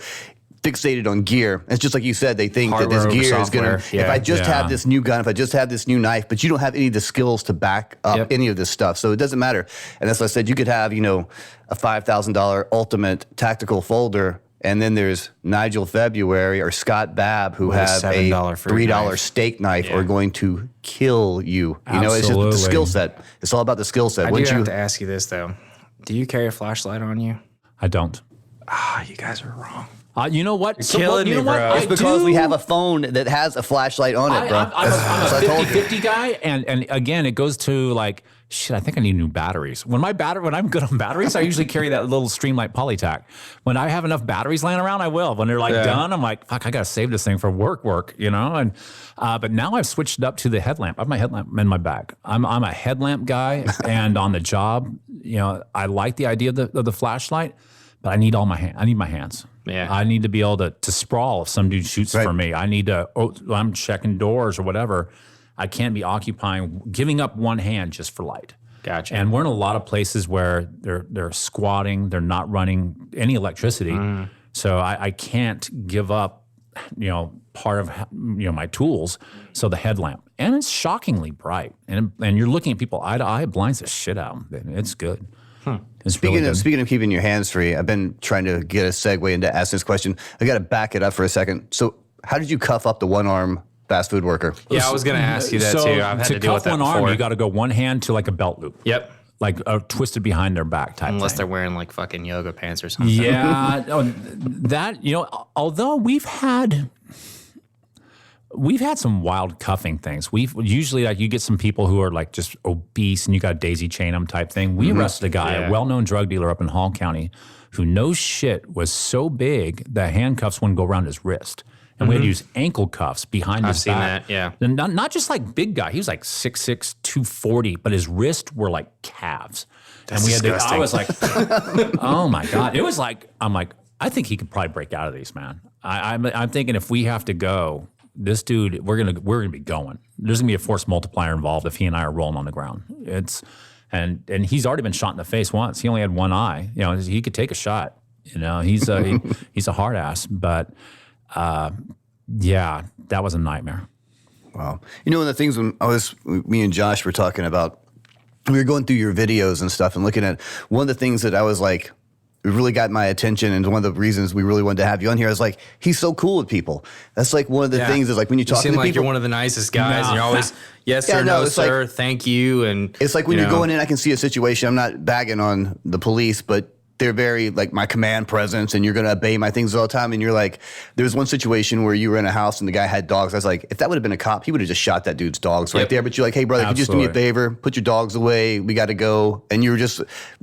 fixated on gear. It's just like you said, they think Hardware that this gear over is going to, software. if I just have this new gun, if I just have this new knife, but you don't have any of the skills to back up any of this stuff. So it doesn't matter. And as I said, you could have, a $5,000 ultimate tactical folder. And then there's Nigel February or Scott Babb who have a $3 steak knife are going to kill you. It's just the skill set. It's all about the skill set. I do have to ask you this, though. Do you carry a flashlight on you? I don't. You guys are wrong. You know what? Killing me, bro. It's because we have a phone that has a flashlight on it, bro. I'm a 50-50 guy, and again, it goes to like, shit, I think I need new batteries. When I'm good on batteries, I usually carry that little Streamlight Polytac. When I have enough batteries laying around, I will. When they're done, I'm like, fuck, I gotta save this thing for work, And but now I've switched it up to the headlamp. I have my headlamp in my bag. I'm a headlamp guy, and on the job, I like the idea of the flashlight, but I need all my I need my hands. Yeah. I need to be able to sprawl if some dude shoots for me. I need to, I'm checking doors or whatever. I can't be giving up one hand just for light. Gotcha. And we're in a lot of places where they're squatting, they're not running any electricity. So I can't give up, part of, my tools. So the headlamp. And it's shockingly bright. And you're looking at people eye to eye, it blinds the shit out. It's good. Speaking of keeping your hands free, I've been trying to get a segue into asking this question. I got to back it up for a second. So, how did you cuff up the one-arm fast food worker? Yeah, I was going to ask you that too. I've had to deal with that cuff one before. arm, you got to go one hand to like a belt loop. Yep. Like twisted behind their back type. Unless thing. they're wearing like fucking yoga pants or something. Yeah, that although we've had some wild cuffing things. We've usually like you get some people who are like just obese and you got to daisy chain them type thing. We arrested a guy, a well-known drug dealer up in Hall County, who no shit was so big the handcuffs wouldn't go around his wrist. And we had to use ankle cuffs behind his back. I've seen that, yeah. And not just like big guy. He was like 6'6", 240, but his wrists were like calves. That's and disgusting. I was like, oh my God. It was like, I'm like, I think he could probably break out of these, man. I'm thinking if we have to go, this dude, we're gonna be going. There's gonna be a force multiplier involved if he and I are rolling on the ground. And he's already been shot in the face once. He only had one eye. He could take a shot. You know, he's a hard ass, but yeah, that was a nightmare. Wow. You know, one of the things when me and Josh were talking about, we were going through your videos and stuff and looking at one of the things that I was like, it really got my attention, and one of the reasons we really wanted to have you on here is like, he's so cool with people. That's like one of the things is like when you talk to people. You're one of the nicest guys, and you're always, yes sir, no sir, like, thank you. And it's like when you're going in, I can see a situation, I'm not bagging on the police, but they're very like my command presence, and you're going to obey my things all the time. And you're like, there was one situation where you were in a house and the guy had dogs. I was like, if that would have been a cop, he would have just shot that dude's dogs right there. But you're like, hey brother, could you just do me a favor? Put your dogs away. We got to go. And you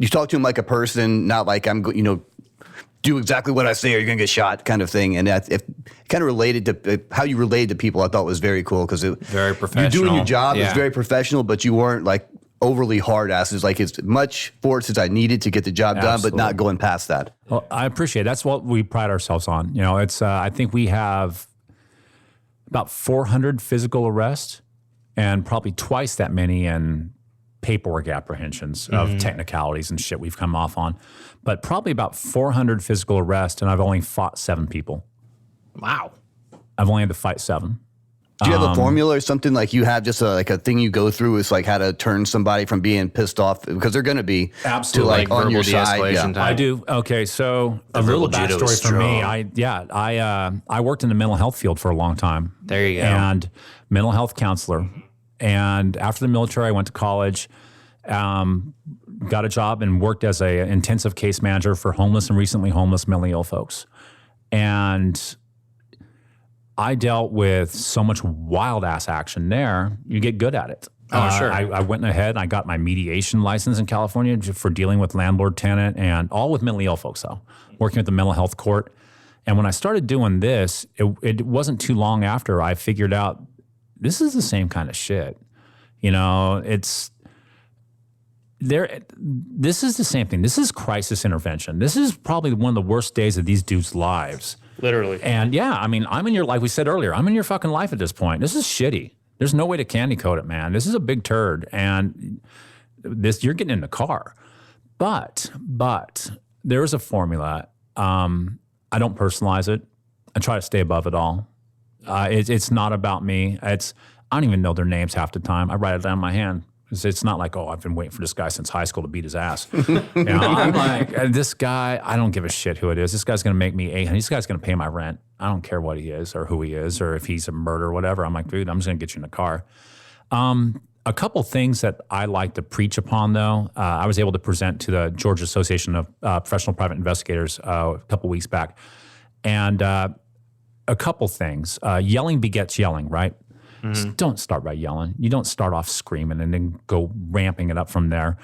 talk to him like a person, not like do exactly what I say or you're going to get shot kind of thing. And that kind of related to how you related to people, I thought was very cool, because very professional. You're doing your job. It's very professional, but you weren't like overly hard asses. Like, as much force as I needed to get the job done, but not going past that. Well, I appreciate it. That's what we pride ourselves on. You know, it's I think we have about 400 physical arrests and probably twice that many in paperwork apprehensions of technicalities and shit we've come off on. But probably about 400 physical arrests, and I've only fought 7 people. Wow. I've only had to fight 7. Do you have a formula or something, like you have just a thing you go through is like how to turn somebody from being pissed off, because they're going to be absolutely to like on your side? Yeah. I do. Okay, so a little backstory for me. I worked in the mental health field for a long time. There you go. And mental health counselor. And after the military, I went to college, got a job and worked as a intensive case manager for homeless and recently homeless mentally ill folks. And I dealt with so much wild ass action there. You get good at it. Oh, sure. I went ahead and I got my mediation license in California for dealing with landlord tenant, and all with mentally ill folks though, working at the mental health court. And when I started doing this, it wasn't too long after I figured out this is the same kind of shit. You know, this is the same thing. This is crisis intervention. This is probably one of the worst days of these dudes' lives. Literally. And yeah, I mean, I'm in your life. We said earlier, I'm in your fucking life at this point. This is shitty. There's no way to candy coat it, man. This is a big turd. And you're getting in the car. But there is a formula. I don't personalize it. I try to stay above it all. It's not about me. I don't even know their names half the time. I write it down in my hand. It's not like, oh, I've been waiting for this guy since high school to beat his ass. I'm like, this guy, I don't give a shit who it is. This guy's going to make me $800. This guy's going to pay my rent. I don't care what he is or who he is or if he's a murderer or whatever. I'm like, dude, I'm just going to get you in the car. A couple things that I like to preach upon, though, I was able to present to the Georgia Association of Professional Private Investigators a couple weeks back. And a couple things. Yelling begets yelling, right? Mm-hmm. Don't start by yelling. You don't start off screaming and then go ramping it up from there.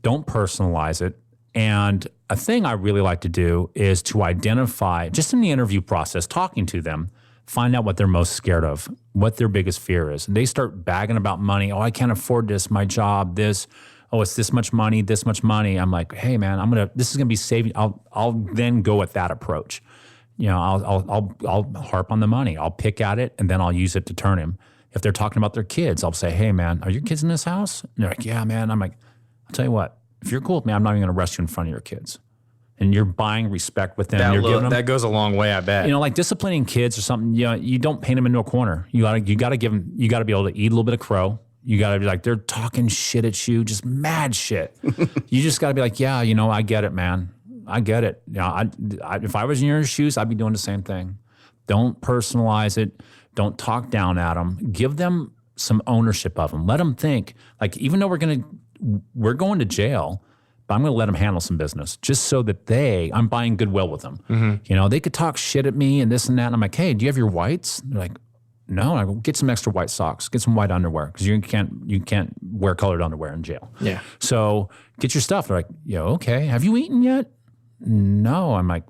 Don't personalize it. And a thing I really like to do is to identify, just in the interview process, talking to them, find out what they're most scared of, what their biggest fear is. And they start bagging about money. Oh, I can't afford this, my job, this. Oh, it's this much money, this much money. I'm like, hey man, this is gonna be saving. I'll then go with that approach. You know, I'll harp on the money. I'll pick at it and then I'll use it to turn him. If they're talking about their kids, I'll say, hey man, are your kids in this house? And they're like, yeah, man. I'm like, I'll tell you what, if you're cool with me, I'm not even gonna arrest you in front of your kids. And you're buying respect with them. That goes a long way, I bet. You know, like disciplining kids or something, you know, you don't paint them into a corner. You gotta give them, you gotta be able to eat a little bit of crow. You gotta be like, they're talking shit at you, just mad shit. You just gotta be like, yeah, you know, I get it, man. I get it. You know, if I was in your shoes, I'd be doing the same thing. Don't personalize it. Don't talk down at them. Give them some ownership of them. Let them think, like, even though we're going to jail, but I'm going to let them handle some business just so that I'm buying goodwill with them. Mm-hmm. You know, they could talk shit at me and this and that. And I'm like, hey, do you have your whites? They're like, no. And I go, get some extra white socks, get some white underwear, because you can't wear colored underwear in jail. Yeah. So get your stuff. They're like, yeah, okay. Have you eaten yet? No. I'm like,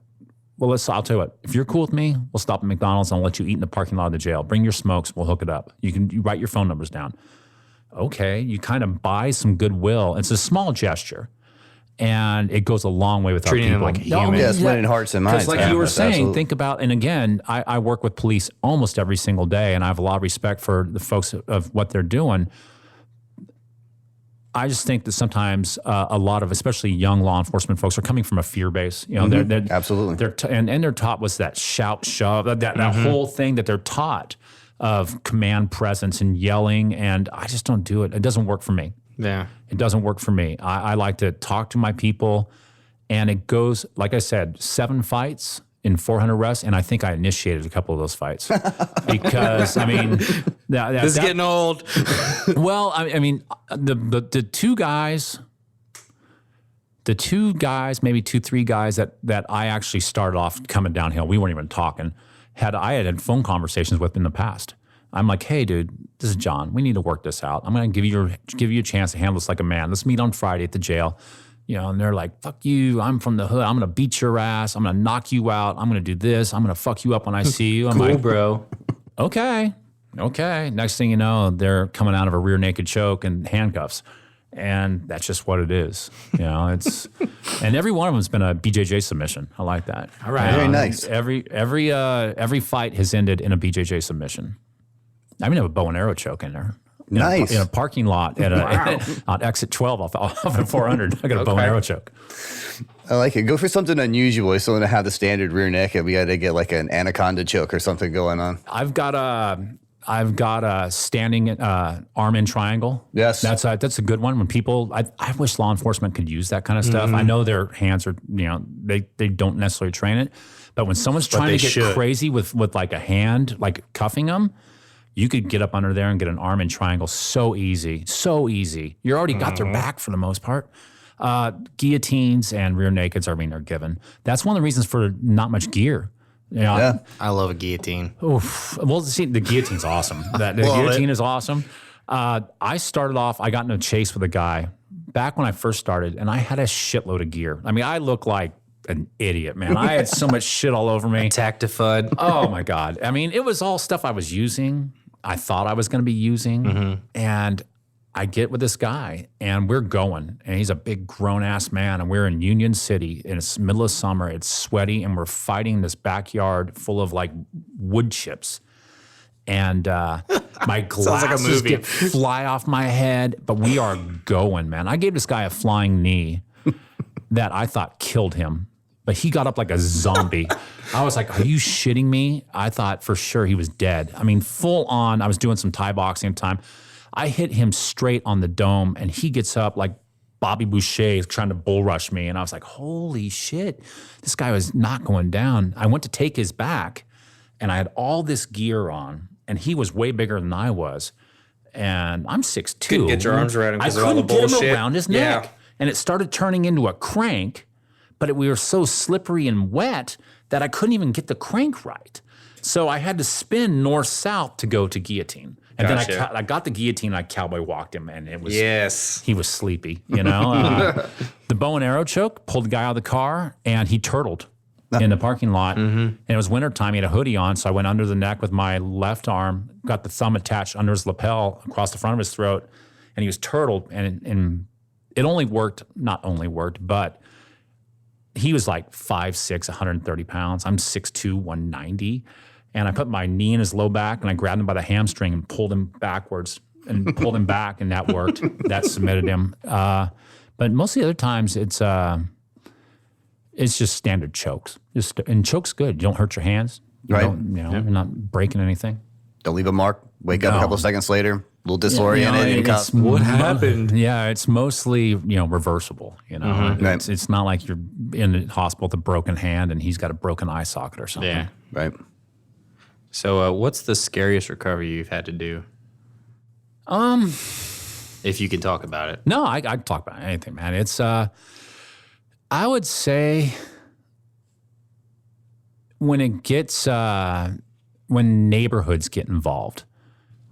well, I'll tell you what, if you're cool with me, we'll stop at McDonald's and I'll let you eat in the parking lot of the jail. Bring your smokes, we'll hook it up. You write your phone numbers down. Okay, you kind of buy some goodwill. It's a small gesture, and it goes a long way with our treating people. them like human. Yes, winning hearts and minds. Because like you were saying, absolutely. Think about, and again, I work with police almost every single day, and I have a lot of respect for the folks of what they're doing. I just think that sometimes a lot of, especially young law enforcement folks, are coming from a fear base. You know, they're absolutely. And they're taught was that shout, shove, that whole thing that they're taught of command presence and yelling. And I just don't do it. It doesn't work for me. Yeah, it doesn't work for me. I like to talk to my people, and it goes, like I said, 7 fights in 400 arrests, and I think I initiated a couple of those fights because I mean, this is getting old. Well, I mean, the two guys, maybe 2-3 guys that I actually started off coming downhill. We weren't even talking. I had phone conversations with in the past. I'm like, hey, dude, this is John. We need to work this out. I'm going to give you a chance to handle this like a man. Let's meet on Friday at the jail. You know, and they're like, fuck you, I'm from the hood, I'm gonna beat your ass, I'm gonna knock you out, I'm gonna do this, I'm gonna fuck you up when I see you. I'm cool, like, bro. Okay. Next thing you know, they're coming out of a rear naked choke and handcuffs. And that's just what it is. You know, and every one of them's been a BJJ submission. I like that. All right. Very nice. Every fight has ended in a BJJ submission. I even have a bow and arrow choke in there. Nice. In a parking lot on exit 12 off of 400. I got a bow and arrow choke. I like it. Go for something unusual. You still want to have the standard rear naked. We got to get like an anaconda choke or something going on. I've got a standing arm in triangle. Yes. That's a good one. When people, I wish law enforcement could use that kind of stuff. I know their hands are, they don't necessarily train it. But when someone's trying to get crazy with like a hand, like cuffing them, you could get up under there and get an arm in triangle so easy. You already got their back for the most part. Guillotines and rear nakeds are given. That's one of the reasons for not much gear. Yeah. I love a guillotine. Oof. Well, see, the guillotine's awesome. The guillotine is awesome. I started off, I got in a chase with a guy back when I first started, and I had a shitload of gear. I mean, I look like an idiot, man. I had so much shit all over me. Tactifud. Oh, my God. I mean, it was all stuff I was using. I thought I was going to be using. And I get with this guy, and we're going. And he's a big, grown-ass man, and we're in Union City, and it's middle of summer. It's sweaty, and we're fighting this backyard full of, like, wood chips. And my glasses fly off my head, but we are going, man. I gave this guy a flying knee that I thought killed him, but he got up like a zombie. I was like, are you shitting me? I thought for sure he was dead. I mean, full on, I was doing some Thai boxing at the time. I hit him straight on the dome, and he gets up like Bobby Boucher trying to bull rush me. And I was like, holy shit, this guy was not going down. I went to take his back, and I had all this gear on, and he was way bigger than I was. And I'm 6'2". Couldn't get your arms around him because of all the bullshit. I couldn't get him around his neck. And it started turning into a crank, but we were so slippery and wet that I couldn't even get the crank right. So I had to spin north-south to go to guillotine. And then I got the guillotine, and I cowboy walked him, and it was he was sleepy, The bow and arrow choke, pulled the guy out of the car, and he turtled in the parking lot. And it was wintertime, he had a hoodie on, so I went under the neck with my left arm, got the thumb attached under his lapel across the front of his throat, and he was turtled, and it not only worked, but he was like 5'6", 130 pounds. I'm 6'2", 190. And I put my knee in his low back, and I grabbed him by the hamstring and pulled him backwards and pulled him back, and that worked. That submitted him. But most of the other times, it's just standard chokes. And chokes good. You don't hurt your hands. You're not breaking anything. Don't leave a mark. Wake up a couple of seconds later, a little disoriented. What happened? Yeah, it's mostly reversible. It's not like you're in the hospital with a broken hand and he's got a broken eye socket or something. Yeah, right. So, what's the scariest recovery you've had to do? If you can talk about it. No, I can talk about anything, man. It's I would say when it gets when neighborhoods get involved.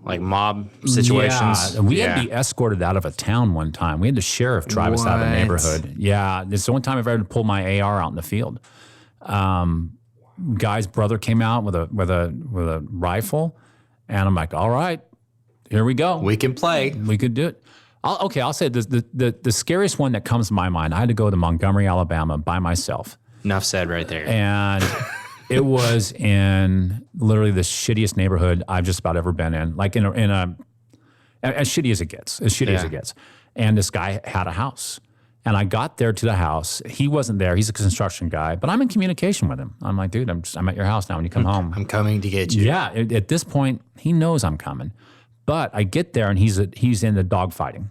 Like mob situations? Yeah, we had to be escorted out of a town one time. We had the sheriff drive us out of the neighborhood. Yeah, it's the only time I've ever pulled my AR out in the field. Guy's brother came out with a rifle, and I'm like, all right, here we go. We can play. We could do it. I'll say the scariest one that comes to my mind, I had to go to Montgomery, Alabama by myself. Enough said right there. And it was in literally the shittiest neighborhood I've just about ever been in. Like in a as shitty as it gets. And this guy had a house. And I got there to the house. He wasn't there. He's a construction guy, but I'm in communication with him. I'm like, dude, I'm at your house now when you come home. I'm coming to get you. Yeah. At this point, he knows I'm coming. But I get there and he's into dog fighting.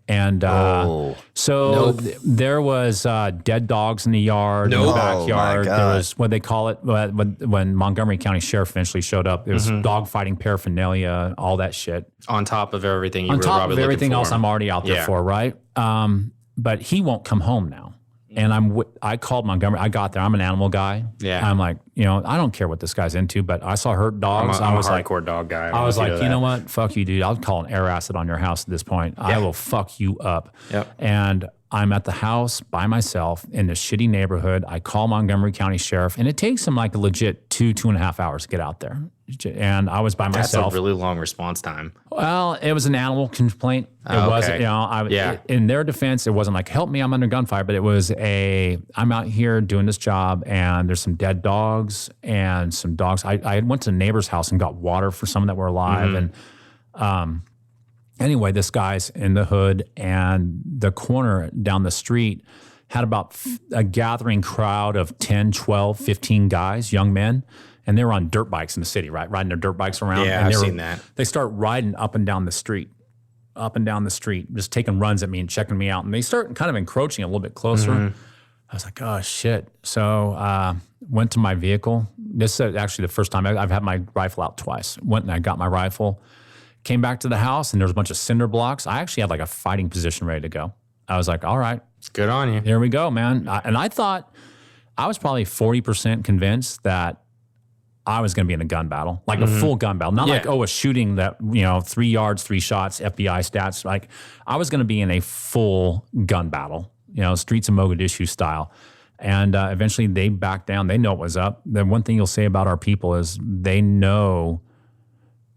And there was dead dogs in the yard, in the backyard. There was what they call it when Montgomery County Sheriff eventually showed up. There was dog fighting paraphernalia, all that shit. On top of everything On top of everything else I'm already out there for, right? But he won't come home now. And I called Montgomery. I got there. I'm an animal guy. Yeah. I'm like, I don't care what this guy's into, but I saw hurt dogs. I'm a hardcore dog guy. I was like, you know what? Fuck you, dude. I'll call an air acid on your house at this point. Yeah. I will fuck you up. Yep. And I'm at the house by myself in this shitty neighborhood. I call Montgomery County Sheriff, and it takes him like a legit 2.5 hours to get out there. And I was by myself. That's a really long response time. Well, it was an animal complaint. It wasn't, in their defense, it wasn't like, help me, I'm under gunfire, but it was I'm out here doing this job and there's some dead dogs and some dogs. I went to the neighbor's house and got water for some that were alive. And anyway, this guy's in the hood, and the corner down the street had about a gathering crowd of 10, 12, 15 guys, young men. And they were on dirt bikes in the city, right? Riding their dirt bikes around. Yeah, I've seen that. They start riding up and down the street, just taking runs at me and checking me out. And they start kind of encroaching a little bit closer. I was like, oh, shit. So went to my vehicle. This is actually the first time I've had my rifle out twice. Went and I got my rifle, came back to the house, and there was a bunch of cinder blocks. I actually had like a fighting position ready to go. I was like, all right. Good on you. Here we go, man. And I thought, I was probably 40% convinced that I was going to be in a gun battle, like a full gun battle. Not like, a shooting that, 3 yards, 3 shots, FBI stats. Like, I was going to be in a full gun battle, streets of Mogadishu style. And eventually they backed down. They know what was up. The one thing you'll say about our people is they know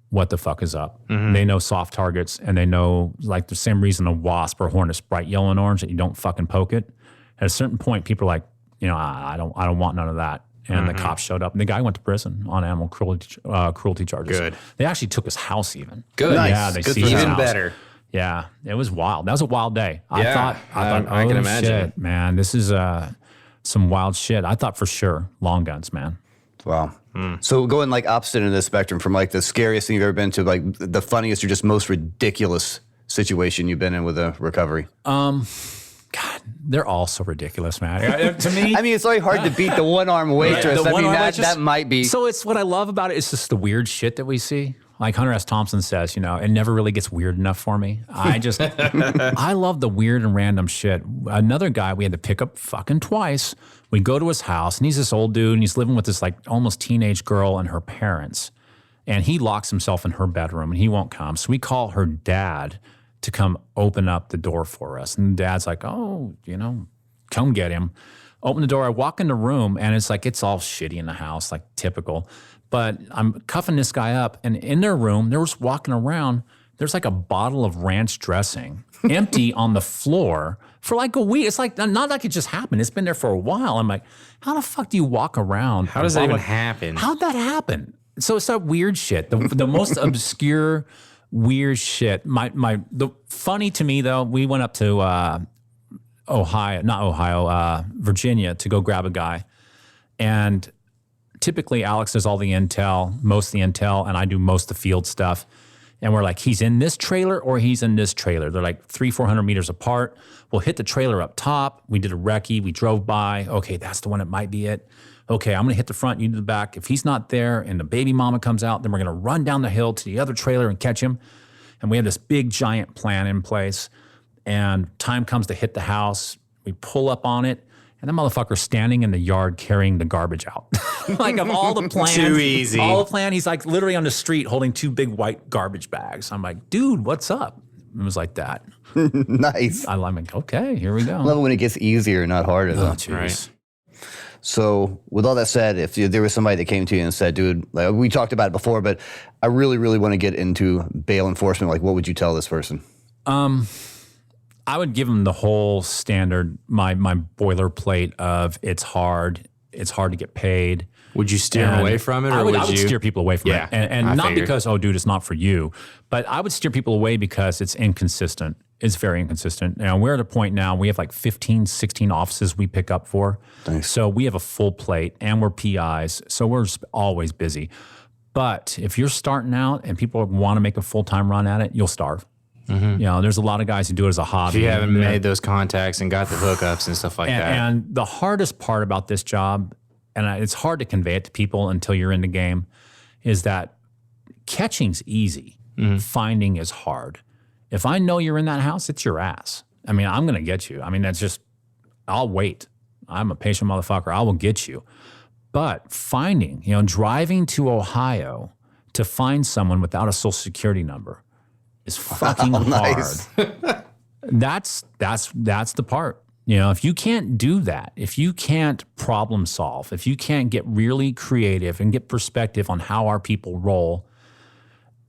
what the fuck is up. They know soft targets, and they know, like, the same reason a wasp or hornet's bright yellow and orange, that you don't fucking poke it. At a certain point, people are like, I don't want none of that. And the cops showed up, and the guy went to prison on animal cruelty charges. Good. They actually took his house even. Good. Nice. Yeah, they Good. seized his Even house. better. Yeah, it was wild. That was a wild day. I thought, I can imagine. Shit, man, this is some wild shit. I thought for sure long guns, man. Wow. So going like opposite of the spectrum, from like the scariest thing you've ever been to like the funniest or just most ridiculous situation you've been in with a recovery. God, they're all so ridiculous, man. To me, I mean, it's really hard to beat the one-arm waitress. That might be. So it's what I love about it. It's just the weird shit that we see. Like Hunter S. Thompson says, it never really gets weird enough for me. I love the weird and random shit. Another guy we had to pick up fucking twice. We go to his house, and he's this old dude, and he's living with this like almost teenage girl and her parents. And he locks himself in her bedroom, and he won't come. So we call her dad to come open up the door for us. And dad's like, oh, come get him. Open the door. I walk in the room, and it's like, it's all shitty in the house, like typical. But I'm cuffing this guy up, and in their room, they're just walking around. There's like a bottle of ranch dressing empty on the floor for like a week. It's like, not like it just happened. It's been there for a while. I'm like, how the fuck do you walk around? How does that even happen? How'd that happen? So it's that weird shit. The most obscure weird shit. The funny to me though, we went up to Virginia to go grab a guy, and typically Alex does all the intel, most of the intel, and I do most of the field stuff. And we're like, he's in this trailer or he's in this trailer. They're like 300-400 meters apart. We'll hit the trailer up top. We did a recce. We drove by. Okay, that's the one. It might be it. Okay, I'm going to hit the front, you do the back. If he's not there and the baby mama comes out, then we're going to run down the hill to the other trailer and catch him. And we have this big, giant plan in place. And time comes to hit the house. We pull up on it. And that motherfucker's standing in the yard carrying the garbage out. Like, of all the plans. Too easy. All the plan, he's like literally on the street holding 2 big white garbage bags. I'm like, dude, what's up? It was like that. Nice. I'm like, okay, here we go. I love it when it gets easier, not harder. Oh, jeez. Right. So with all that said, if there was somebody that came to you and said, dude, like we talked about it before, but I really, really want to get into bail enforcement, like what would you tell this person? I would give them the whole standard, my boilerplate of it's hard to get paid. Would you steer them away from it? Or I would steer people away from it. And not figured. because, oh, dude, it's not for you. But I would steer people away because it's inconsistent. is very inconsistent. Now, we're at a point now, we have like 15, 16 offices we pick up for. Nice. So we have a full plate and we're PIs. So we're always busy. But if you're starting out and people want to make a full-time run at it, you'll starve. You know, there's a lot of guys who do it as a hobby. If you haven't made those contacts and got the hookups and stuff like that. And the hardest part about this job, and it's hard to convey it to people until you're in the game, is that catching's easy. Finding is hard. If I know you're in that house, it's your ass. I mean, I'm going to get you. I mean, that's just, I'll wait. I'm a patient motherfucker. I will get you. But finding, you know, driving to Ohio to find someone without a social security number is fucking Nice. hard. That's the part. You know, if you can't do that, if you can't problem solve, if you can't get really creative and get perspective on how our people roll,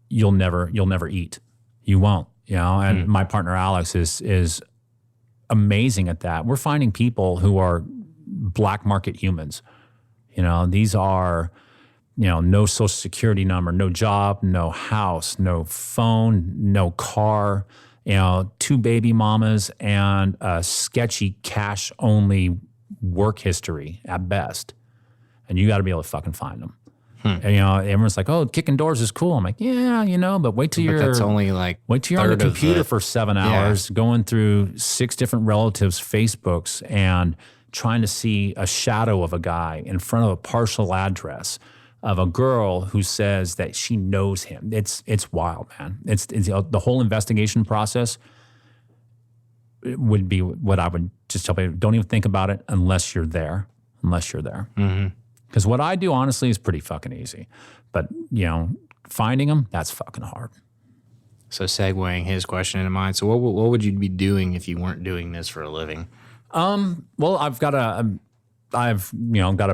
you'll never eat. You won't, you know, and my partner Alex is amazing at that. We're finding people who are black market humans. You know, these are, you know, no social security number, no job, no house, no phone, no car, you know, 2 baby mamas and a sketchy cash only work history at best. And you got to be able to fucking find them. And, you know, everyone's like, "Oh, kicking doors is cool." I'm like, "Yeah, you know, but wait till you're that's only like wait till you're on the computer for 7 hours, going through 6 different relatives' Facebooks and trying to see a shadow of a guy in front of a partial address of a girl who says that she knows him." It's wild, man. It's the whole investigation process would be what I would just tell people. Don't even think about it unless you're there. Because what I do, honestly, is pretty fucking easy. But, you know, finding them, that's fucking hard. So segueing his question into mine. So what would you be doing if you weren't doing this for a living? Well, I've got a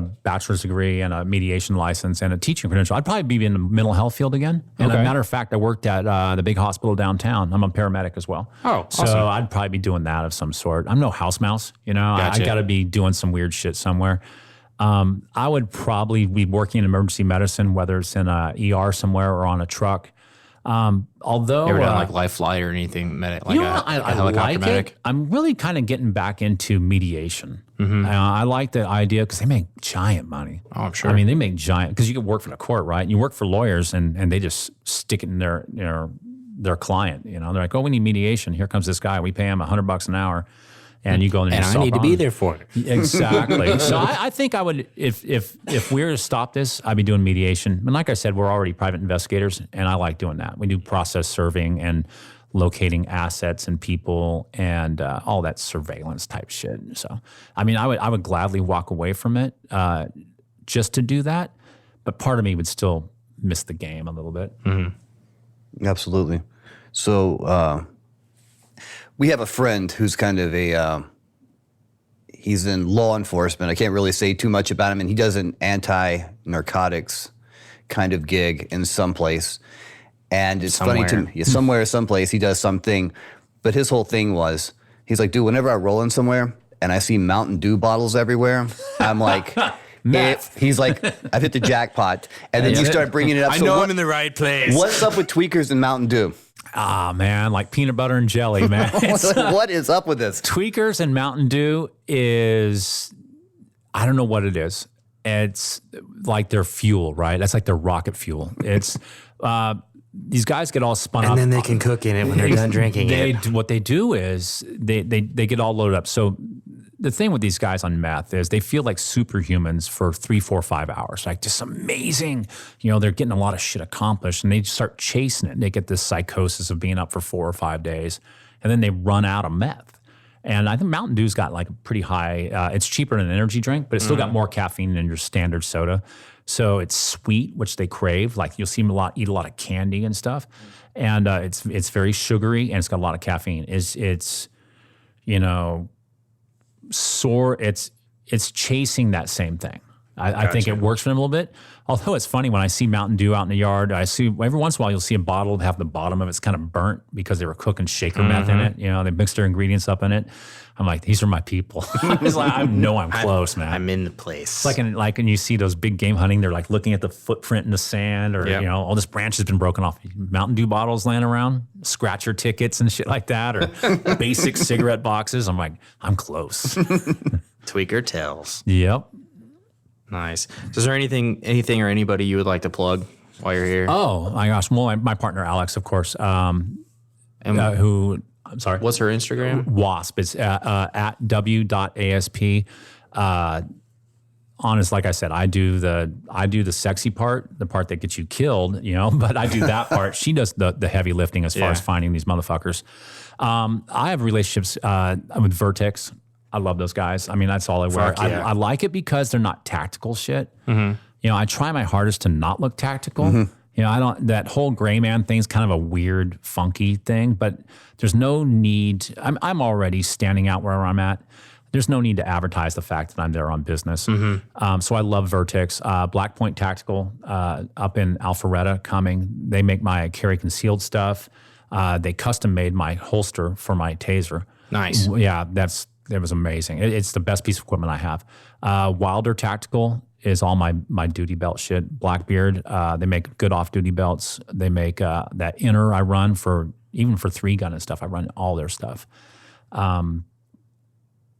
bachelor's degree and a mediation license and a teaching credential. I'd probably be in the mental health field again. And as a matter of fact, I worked at the big hospital downtown. I'm a paramedic as well. Oh, awesome. So I'd probably be doing that of some sort. I'm no house mouse, you know. Gotcha. I got to be doing some weird shit somewhere. I would probably be working in emergency medicine, whether it's in a ER somewhere or on a truck. Although you ever done like life flight or anything, like you know, a I helicopter like medic? it. I'm really kind of getting back into mediation. I like the idea because they make giant money. Oh, I'm sure. I mean, they make giant, because you can work for the court, right? You work for lawyers and they just stick it in their client. You know, they're like, "Oh, we need mediation. Here comes this guy. We pay him $100 an hour." And you go in and I need to be there for it. Exactly. So I think I would, if we were to stop this, I'd be doing mediation. And like I said, we're already private investigators, and I like doing that. We do process serving and locating assets and people and all that surveillance type shit. So, I mean, I would gladly walk away from it just to do that. But part of me would still miss the game a little bit. Absolutely. So, we have a friend who's kind of he's in law enforcement. I can't really say too much about him, and he does an anti-narcotics kind of gig in some place. And it's funny to me, somewhere, someplace, he does something. But his whole thing was, he's like, "Dude, whenever I roll in somewhere and I see Mountain Dew bottles everywhere, I'm like," he's like, "I've hit the jackpot." And then you start bringing it up. I know I'm in the right place. What's up with tweakers and Mountain Dew? Ah, man, like peanut butter and jelly, man. What is up with this? Tweakers and Mountain Dew is, I don't know what it is. It's like their fuel, right? That's like their rocket fuel. It's, these guys get all spun up. And then they can cook in it when they're done drinking it. What they do is they get all loaded up. So the thing with these guys on meth is they feel like superhumans for 3, 4, 5 hours, like just amazing. You know, they're getting a lot of shit accomplished, and they start chasing it. And they get this psychosis of being up for 4 or 5 days, and then they run out of meth. And I think Mountain Dew's got like a pretty high, it's cheaper than an energy drink, but it's still got more caffeine than your standard soda. So it's sweet, which they crave. Like you'll see them eat a lot of candy and stuff. And it's very sugary, and it's got a lot of caffeine. It's you know, it's chasing that same thing. I think it works for them a little bit. Although it's funny when I see Mountain Dew out in the yard, I see every once in a while you'll see a bottle have the bottom of it's kind of burnt because they were cooking shaker meth in it. You know, they mixed their ingredients up in it. I'm like, these are my people. It's like, I know I'm close, man. I'm in the place. It's like when you see those big game hunting, they're like looking at the footprint in the sand, or you know, all this branch has been broken off. Mountain Dew bottles laying around, scratcher tickets and shit like that, or basic cigarette boxes. I'm like, I'm close. Tweaker tells. Yep. Nice. So is there anything or anybody you would like to plug while you're here? Oh my gosh. Well, my partner Alex, of course, I'm sorry. What's her Instagram? Wasp. It's at w.asp. Honest, like I said, I do the sexy part, the part that gets you killed, you know, but I do that part. She does the heavy lifting as far as finding these motherfuckers. I have relationships with Vertex. I love those guys. I mean, that's all I wear. I like it because they're not tactical shit. You know, I try my hardest to not look tactical. You know, that whole gray man thing's kind of a weird, funky thing, but there's no need. I'm already standing out where I'm at. There's no need to advertise the fact that I'm there on business. So I love Vertex. Black Point Tactical up in Alpharetta coming. They make my carry concealed stuff. They custom made my holster for my taser. Nice. Yeah, that was amazing. It's the best piece of equipment I have. Wilder Tactical is all my duty belt shit. Blackbeard, they make good off-duty belts. They make that inner I run even for 3-gun and stuff. I run all their stuff.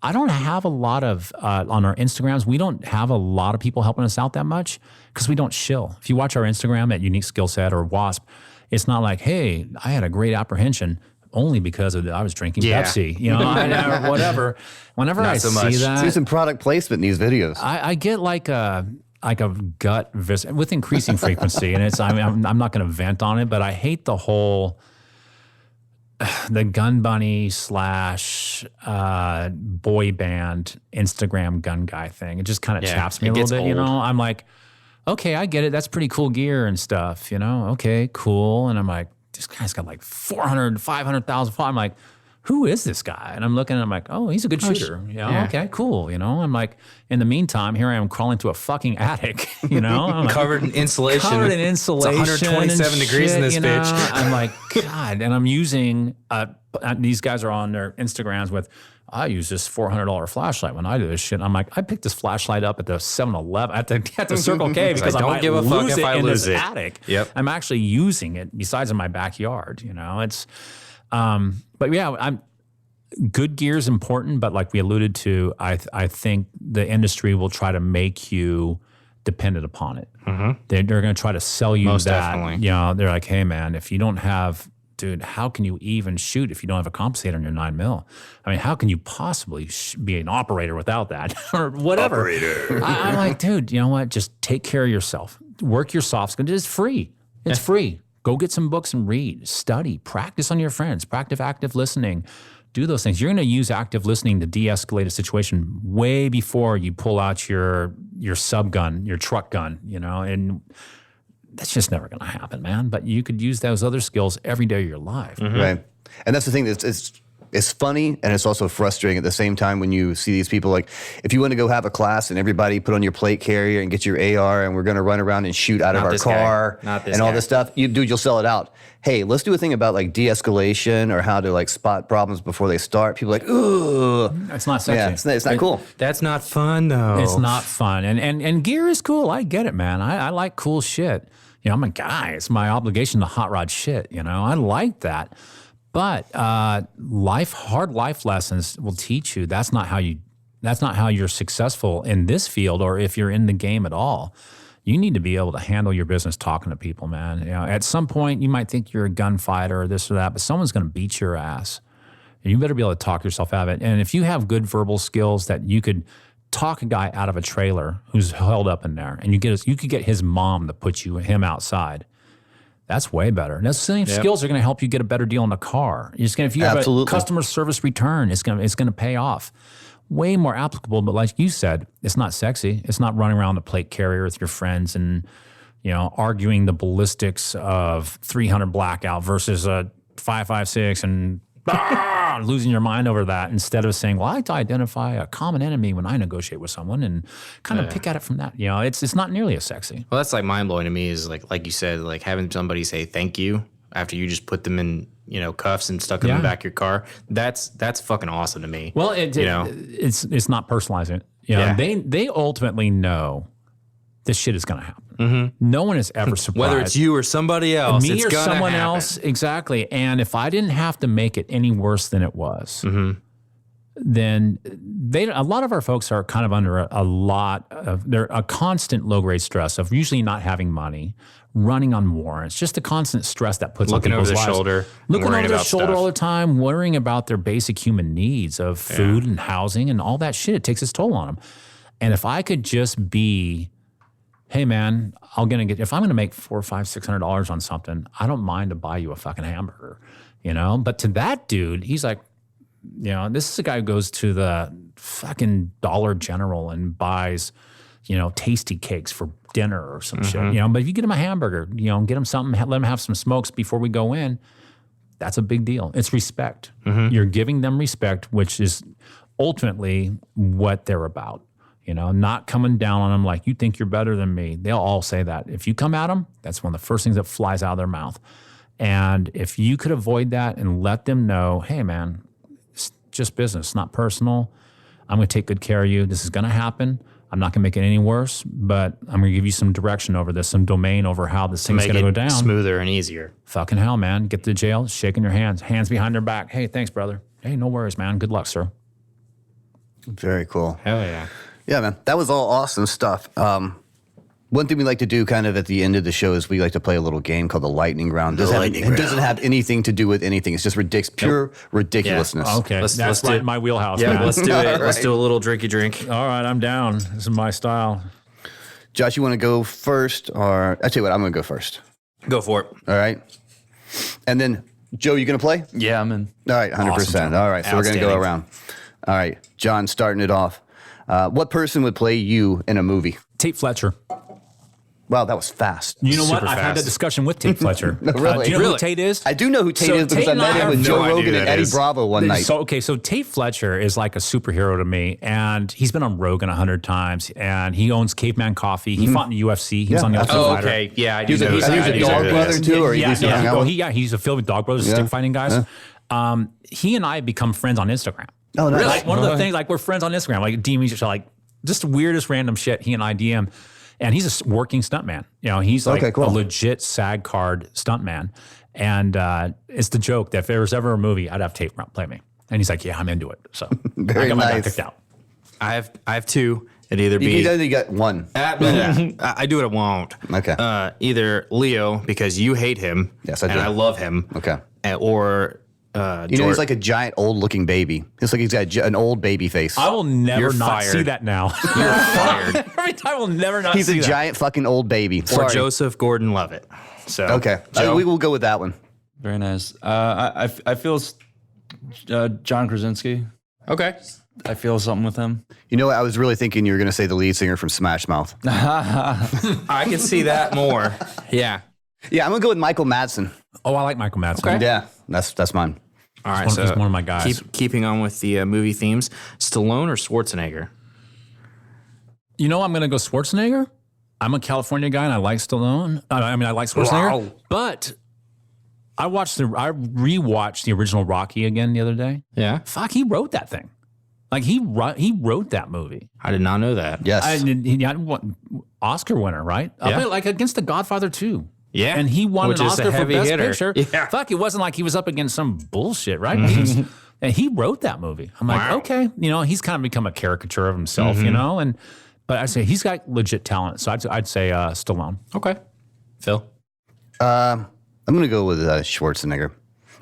I don't have a lot of, on our Instagrams, we don't have a lot of people helping us out that much because we don't shill. If you watch our Instagram at Unique Skillset or Wasp, it's not like, hey, I had a great apprehension only because I was drinking Pepsi, you know, or whatever. Whenever I see that. See some product placement in these videos. I get like a gut visit with increasing frequency. And I'm not going to vent on it, but I hate the whole, the gun bunny / boy band Instagram gun guy thing. It just kind of chaps me a little bit, you know? I'm like, okay, I get it. That's pretty cool gear and stuff, you know? Okay, cool. And I'm like, this guy's got like 400, 500,000 followers. I'm like, who is this guy? And I'm looking and I'm like, oh, he's a good shooter. Okay, cool. You know, I'm like, in the meantime, here I am crawling to a fucking attic, you know? I'm like, covered in insulation. It's 127 degrees in this bitch. I'm like, God. And I'm using, these guys are on their Instagrams with, I use this $400 flashlight when I do this shit. I'm like, I picked this flashlight up at the 7-Eleven, at the Circle K because I don't give a fuck if I lose it in this attic. Yep. I'm actually using it besides in my backyard, you know? It's, but yeah, good gear is important, but like we alluded to, I think the industry will try to make you dependent upon it. They're going to try to sell you Most that. Definitely. You know, they're like, hey man, if you don't have, dude, how can you even shoot if you don't have a compensator in your 9mm? I mean, how can you possibly be an operator without that or whatever? Operator. I'm like, dude, you know what? Just take care of yourself. Work your soft skills. It's free. It's free. Go get some books and read, study, practice on your friends, practice active listening. Do those things. You're going to use active listening to de-escalate a situation way before you pull out your sub gun, your truck gun, you know, and that's just never going to happen, man. But you could use those other skills every day of your life. Right. And that's the thing. It's funny and it's also frustrating at the same time when you see these people like, if you want to go have a class and everybody put on your plate carrier and get your AR and we're going to run around and shoot out of our car and all this stuff, you'll sell it out. Hey, let's do a thing about like de-escalation or how to like spot problems before they start. People are like, ooh. It's not sexy. Yeah, it's not cool. That's not fun though. It's not fun. And gear is cool. I get it, man. I like cool shit. You know, I'm a guy. It's my obligation to hot rod shit. You know, I like that. But hard life lessons will teach you that's not how you're successful in this field or if you're in the game at all. You need to be able to handle your business talking to people, man. You know, at some point you might think you're a gunfighter or this or that, but someone's going to beat your ass. And you better be able to talk yourself out of it. And if you have good verbal skills that you could talk a guy out of a trailer who's held up in there, and you could get his mom to put him outside. That's way better. And those same skills are going to help you get a better deal in the car. If you have a customer service return, it's going to pay off. Way more applicable, but like you said, it's not sexy. It's not running around the plate carrier with your friends and, you know, arguing the ballistics of 300 blackout versus a 5.56 and losing your mind over that instead of saying, well, I like to identify a common enemy when I negotiate with someone and kind of pick at it from that. It's not nearly as sexy. Well, that's like mind blowing to me is like you said, like having somebody say thank you after you just put them in, cuffs and stuck them in the back of your car. That's fucking awesome to me. Well, it's not personalizing. They ultimately know this shit is going to happen. No one is ever surprised. Whether it's you or somebody else, me it's or someone happen. else, exactly. And if I didn't have to make it any worse than it was, then a lot of our folks are kind of under they're a constant low grade stress of usually not having money, running on warrants, just the constant stress that puts looking on over people's their lives. shoulder, looking over their shoulder stuff all the time, worrying about their basic human needs of food and housing and all that shit. It takes its toll on them. And if I could just be, hey man, if I'm going to make $400, $500, $600 on something, I don't mind to buy you a fucking hamburger, But to that dude, he's like, this is a guy who goes to the fucking Dollar General and buys, tasty cakes for dinner or some shit, But if you get him a hamburger, get him something, let him have some smokes before we go in, that's a big deal. It's respect. You're giving them respect, which is ultimately what they're about. Not coming down on them like, you think you're better than me. They'll all say that. If you come at them, that's one of the first things that flies out of their mouth. And if you could avoid that and let them know, hey, man, it's just business, not personal. I'm going to take good care of you. This is going to happen. I'm not going to make it any worse, but I'm going to give you some direction over this, some domain over how this thing's going to go down. Smoother and easier. Fucking hell, man. Get to jail, shaking your hands behind their back. Hey, thanks, brother. Hey, no worries, man. Good luck, sir. Very cool. Hell yeah. Yeah, man, that was all awesome stuff. One thing we like to do kind of at the end of the show is we like to play a little game called the lightning round. It doesn't have anything to do with anything. It's just pure ridiculousnlousness. Yeah. Okay, that's right in my wheelhouse. Yeah, man. let's do it. Right. Let's do a little drinky drink. All right, I'm down. This is my style. Josh, you want to go first? Or I tell you what, I'm going to go first. Go for it. All right. And then, Joe, you going to play? Yeah, I'm in. All right, 100%. Awesome. All right, so we're going to go around. All right, John, starting it off. What person would play you in a movie? Tate Fletcher. Wow, that was fast. You know what? Super I've had that fast. discussion with Tate Fletcher. No, really? Do you know who Tate is? I do know who Tate So is because Tate I and I met him have with no Joe idea Rogan who and that Eddie is. Bravo one night. So Tate Fletcher is like a superhero to me, and he's been on Rogan 100 times, and he owns Caveman Coffee. He fought in the UFC. He was on the Ultimate Oh, Fighter. okay. Yeah, I do He was know. a I do know dog who that brother is. too, or he used to hang out with? He's affiliated with Dog Brothers, stick fighting guys. He and I become friends on Instagram. Oh, nice. Like one of the things, like we're friends on Instagram, like DMs, just like just the weirdest random shit. He and I DM, and he's a working stuntman. He's like Okay, cool. a legit SAG card stuntman, and it's the joke that if there was ever a movie, I'd have Tate play me. And he's like, "Yeah, I'm into it." So Very I got my guy nice. picked out. I have two. It'd either be You only got one. I do what I want. Okay. Either Leo because you hate him. Yes, I do. And I love him. Okay. Or He's like a giant old-looking baby. It's like he's got an old baby face. I will never You're not fired. see that now. You're fired. Every time I will never not He's see a that. giant fucking old baby. Or Sorry. Joseph Gordon-Levitt. So Okay. Joe? We will go with that one. Very nice. I feel John Krasinski. Okay. I feel something with him. You know what? I was really thinking you were going to say the lead singer from Smash Mouth. I can see that more. Yeah. Yeah, I'm going to go with Michael Madsen. Oh, I like Michael Madsen. Okay. Yeah, that's mine. All right. He's So one of my guys. Keeping on with the movie themes, Stallone or Schwarzenegger? You know, I'm going to go Schwarzenegger. I'm a California guy, and I like Stallone. I like Schwarzenegger. Wow. But I rewatched the original Rocky again the other day. Yeah. Fuck, he wrote that thing. Like he wrote that movie. I did not know that. Yes. He had Oscar winner, right? Yeah. Like against The Godfather 2. Yeah. And he won Which an is a Oscar for heavy Best hitter. Picture. Yeah. Fuck, it wasn't like he was up against some bullshit, right? And he wrote that movie. I'm like, Wow. okay, he's kind of become a caricature of himself, but I say he's got legit talent. So I'd say Stallone. Okay. Phil? I'm going to go with Schwarzenegger.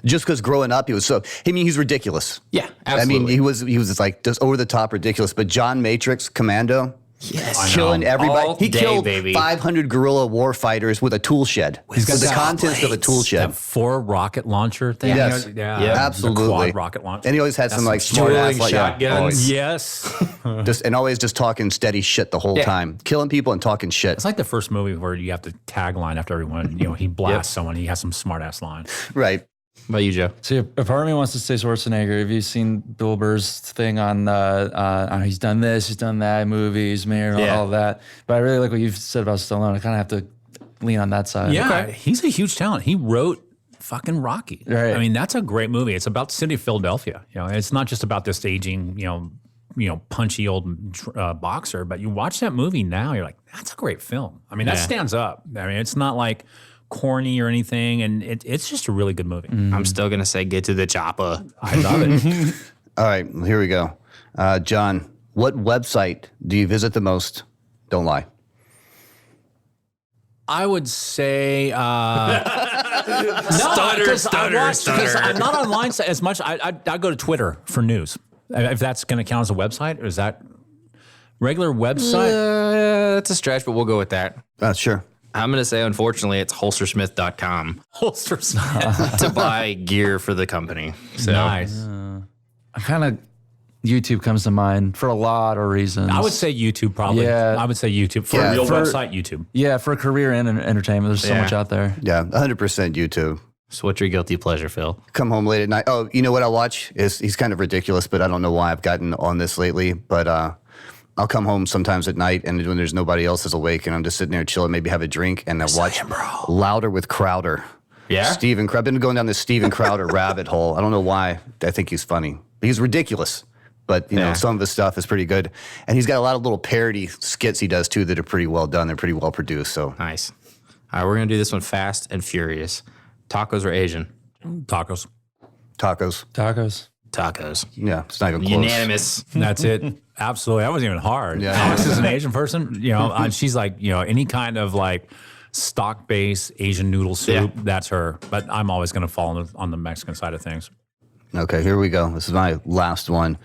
Just because growing up, he's ridiculous. Yeah, absolutely. I mean, he was just like just over the top ridiculous. But John Matrix Commando, Yes. killing everybody. All He day, killed baby. 500 guerrilla war fighters with a tool shed. He's got the that contents of a tool shed. That 4 rocket launcher thing. Yes. Yeah. Yeah, absolutely. The quad rocket launcher. And he always had some like smart ass like shotguns. Yes. always just talking steady shit the whole time, killing people and talking shit. It's like the first movie where you have to tagline after everyone. He blasts someone. He has some smart ass line. Right. What about you, Joe? See, a part of me wants to say Schwarzenegger. Have you seen Bill Burr's thing on he's done this, he's done that, movies, mayor, all that. But I really like what you've said about Stallone. I kind of have to lean on that side. Yeah, he's a huge talent. He wrote fucking Rocky. Right. I mean, that's a great movie. It's about the city of Philadelphia. You know, it's not just about this aging, punchy old boxer. But you watch that movie now, you're like, that's a great film. I mean, that stands up. I mean, it's not like corny or anything, and it's just a really good movie. I'm still gonna say get to the chopper. I love it. All right, here we go. John, what website do you visit the most? Don't lie. I would say Stutter. Because I'm not online as much. I go to Twitter for news. If that's going to count as a website, or is that regular website? That's a stretch, but we'll go with that. Sure. I'm going to say, unfortunately, it's holstersmith.com Holstersmith. to buy gear for the company. So. Nice. I kind of YouTube comes to mind for a lot of reasons. I would say YouTube probably. Yeah. I would say YouTube. For a real website, YouTube. Yeah, for a career in entertainment, there's so much out there. Yeah, 100% YouTube. So what's your guilty pleasure, Phil? Come home late at night. Oh, you know what I watch? He's kind of ridiculous, but I don't know why I've gotten on this lately. But I'll come home sometimes at night, and when there's nobody else is awake, and I'm just sitting there chilling, maybe have a drink, and I watch Louder with Crowder. Yeah? I've been going down this Steven Crowder rabbit hole. I don't know why. I think he's funny. He's ridiculous. But, you know, some of his stuff is pretty good. And he's got a lot of little parody skits he does, too, that are pretty well done. They're pretty well produced. So Nice. All right, we're going to do this one fast and furious. Tacos or Asian? Tacos. Tacos. Yeah, it's not even close. Unanimous. That's it. Absolutely. That wasn't even hard. Yeah. Alex is an Asian person. She's like, any kind of like stock-based Asian noodle soup, that's her. But I'm always going to fall on the Mexican side of things. Okay, here we go. This is my last one.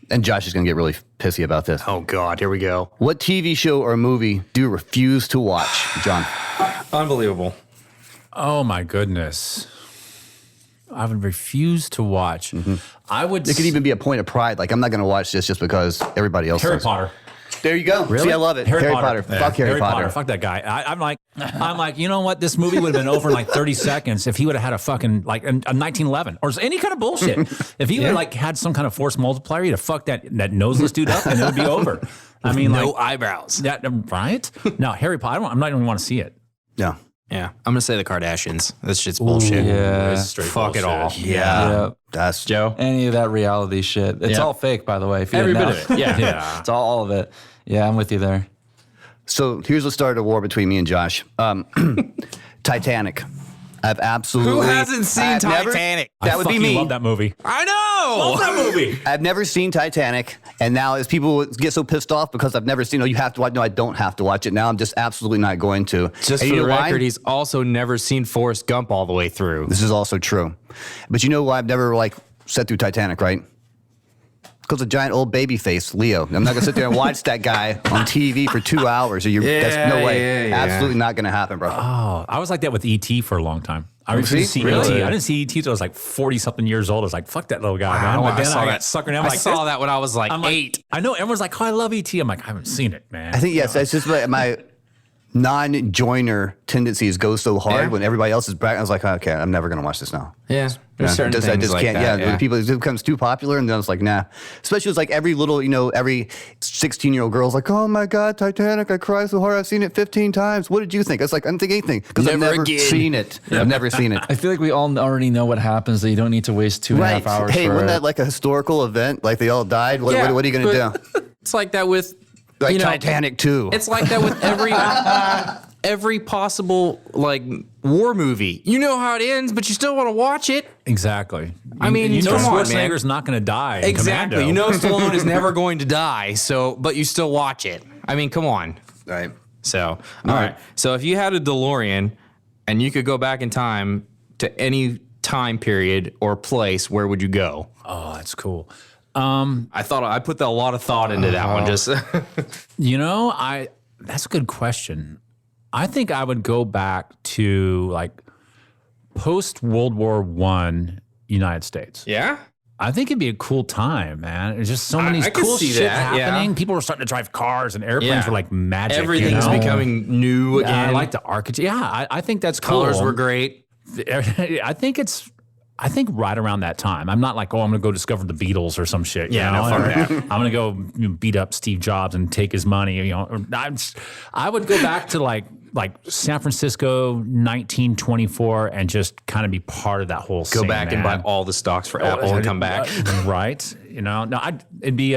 And Josh is going to get really pissy about this. Oh, God. Here we go. What TV show or movie do you refuse to watch, John? Unbelievable. Oh, my goodness. I would refuse to watch. I would. It could even be a point of pride. Like, I'm not going to watch this just because everybody else Harry does. Potter. There you go. Really? See, I love it. Harry Potter. Yeah. Fuck Harry Potter. Fuck that guy. I'm like, you know what? This movie would have been over in like 30 seconds if he would have had a fucking like a 1911 or any kind of bullshit. If he would have like had some kind of force multiplier, he'd have fucked that noseless dude up and it would be over. I mean, no like, eyebrows. Right? No, Harry Potter. I'm not even want to see it. Yeah. Yeah. I'm going to say the Kardashians. This shit's bullshit. Yeah. Fuck it all. Yeah. That's Joe? Any of that reality shit. It's all fake, by the way. If you Every didn't bit know. of it. Yeah. It's all of it. Yeah, I'm with you there. So here's what started a war between me and Josh. Titanic. I've absolutely. Who hasn't seen Titanic? That would be me. Love that movie. I know. Love that movie. I've never seen Titanic, and now as people get so pissed off because I've never seen, you have to watch. No, I don't have to watch it now. I'm just absolutely not going to. Just and for you the know why? record, he's also never seen Forrest Gump all the way through. This is also true. But you know why I've never sat through Titanic, right? Because a giant old baby face, Leo. I'm not gonna sit there and watch that guy on TV for 2 hours. That's no way. Absolutely not gonna happen, bro. Oh, I was like that with E.T. for a long time. I refused to see Really? E.T. I didn't see E.T. until I was like 40-something years old. I was like, fuck that little guy, man. But then I got suckered in. I saw that when I was like 8. I know everyone's like, oh, I love E.T. I'm like, I haven't seen it, man. I think yes, that's just my non-joiner tendencies go so hard when everybody else is bragging. I was like, okay, I'm never gonna watch this now. Yeah. There's certain I things just like can't. that, When people, it becomes too popular, and then I was like, nah. Especially it's like every little, every 16-year-old girl's like, oh my god, Titanic! I cry so hard. I've seen it 15 times. What did you think? I was like, I didn't think anything because I've Never never again. seen it. I've never seen it. I feel like we all already know what happens, that you don't need to waste 2.5 hours Hey, for wasn't it. that like a historical event? Like they all died? What are you gonna do? It's like that with Titanic 2. It's like that with every possible like war movie. You know how it ends, but you still want to watch it. Exactly. I mean, you know come on, man. Schwarzenegger's not going to die. in Exactly. Commando. You know Stallone is never going to die, but you still watch it. I mean, come on. Right. So, all right. So if you had a DeLorean and you could go back in time to any time period or place, where would you go? Oh, that's cool. I put a lot of thought into that one. Just That's a good question. I think I would go back to like post World War I United States. yeah. I think it'd be a cool time, man. There's just so many I could cool see shit that, yeah. happening. People were starting to drive cars, and airplanes Yeah. were like magic. Everything's becoming new again. I like the architecture. Yeah, I think that's cool. Colors were great. I think it's I think right around that time. I'm not like, I'm going to go discover the Beatles or some shit. You know? No, fuck that. I'm going to go beat up Steve Jobs and take his money. You know, I would go back to like San Francisco 1924 and just kind of be part of that whole scene. Go back and buy all the stocks for Apple and come back. Right. You know, no, it'd be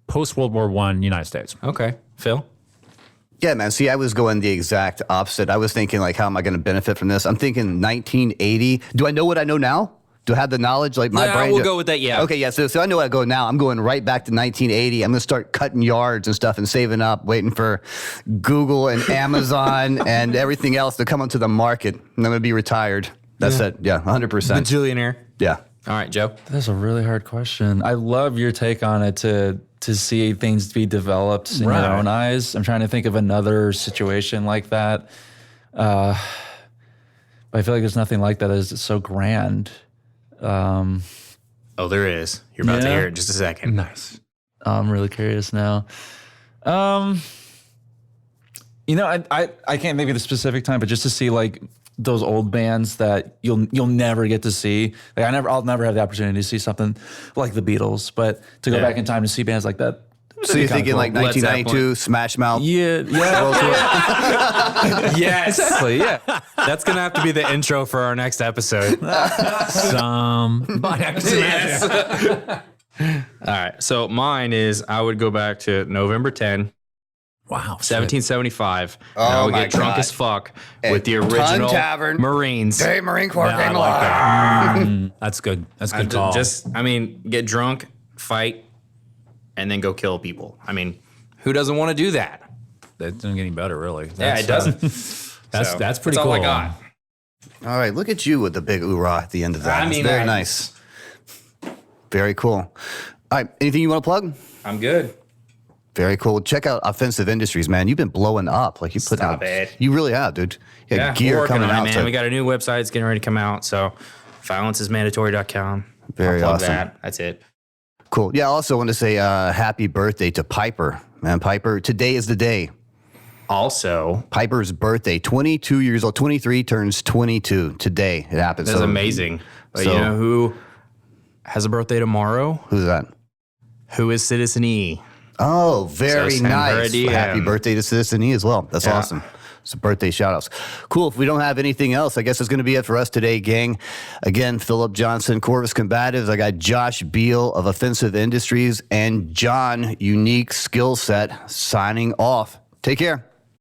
post World War I United States. Okay. Phil? Yeah, man. See, I was going the exact opposite. I was thinking, like, how am I going to benefit from this? I'm thinking 1980. Do I know what I know now? Do I have the knowledge? Like my brain? We'll go with that, yeah. Okay, yeah. So I know where I go now. I'm going right back to 1980. I'm going to start cutting yards and stuff and saving up, waiting for Google and Amazon and everything else to come onto the market. And I'm going to be retired. That's it. Yeah, 100%. Bajillionaire. Yeah. All right, Joe. That's a really hard question. I love your take on it to see things be developed in your own eyes. I'm trying to think of another situation like that. But I feel like there's nothing like that as so grand. Oh, there is. You're about to hear it in just a second. Nice. I'm really curious now. You know, I can't think of the specific time, but just to see like those old bands that you'll never get to see. Like I'll never have the opportunity to see something like the Beatles, but to go back in time to see bands like that. So you're thinking like 1992, Smash Mouth? Yeah. Yes. Exactly, yeah. That's going to have to be the intro for our next episode. Yes. All right. So mine is I would go back to November 10. Wow. 1775. And I would get drunk as fuck with the original Tavern. Marines. Hey, Marine Corps came like alive. That's good. That's a good call. Get drunk, fight, and then go kill people. I mean, who doesn't want to do that? That doesn't get any better, really. It doesn't. That's pretty cool. All I got. All right, look at you with the big oorah at the end of that. It's very nice. Very cool. All right, anything you want to plug? I'm good. Very cool. Check out Offensive Industries, man. You've been blowing up. Like you put out. It. You really have, dude. You got gear we're coming on out. it, man. We got a new website. It's getting ready to come out. So violenceismandatory.com. Very I'll plug awesome. That. That's it. Cool. Yeah, I also want to say happy birthday to Piper. Man, Piper, today is the day. Also, Piper's birthday, 22 years old, 23 turns 22 today. It happens. that's amazing. But you know who has a birthday tomorrow? Who's that? Who is Citizen E? Oh, very send her a nice. DM. Happy birthday to Citizen E as well. That's awesome. It's a birthday shout outs. Cool. If we don't have anything else, I guess that's going to be it for us today, gang. Again, Philip Johnson, Corvus Combatives. I got Josh Beal of Offensive Industries and John, Unique Skillset, signing off. Take care.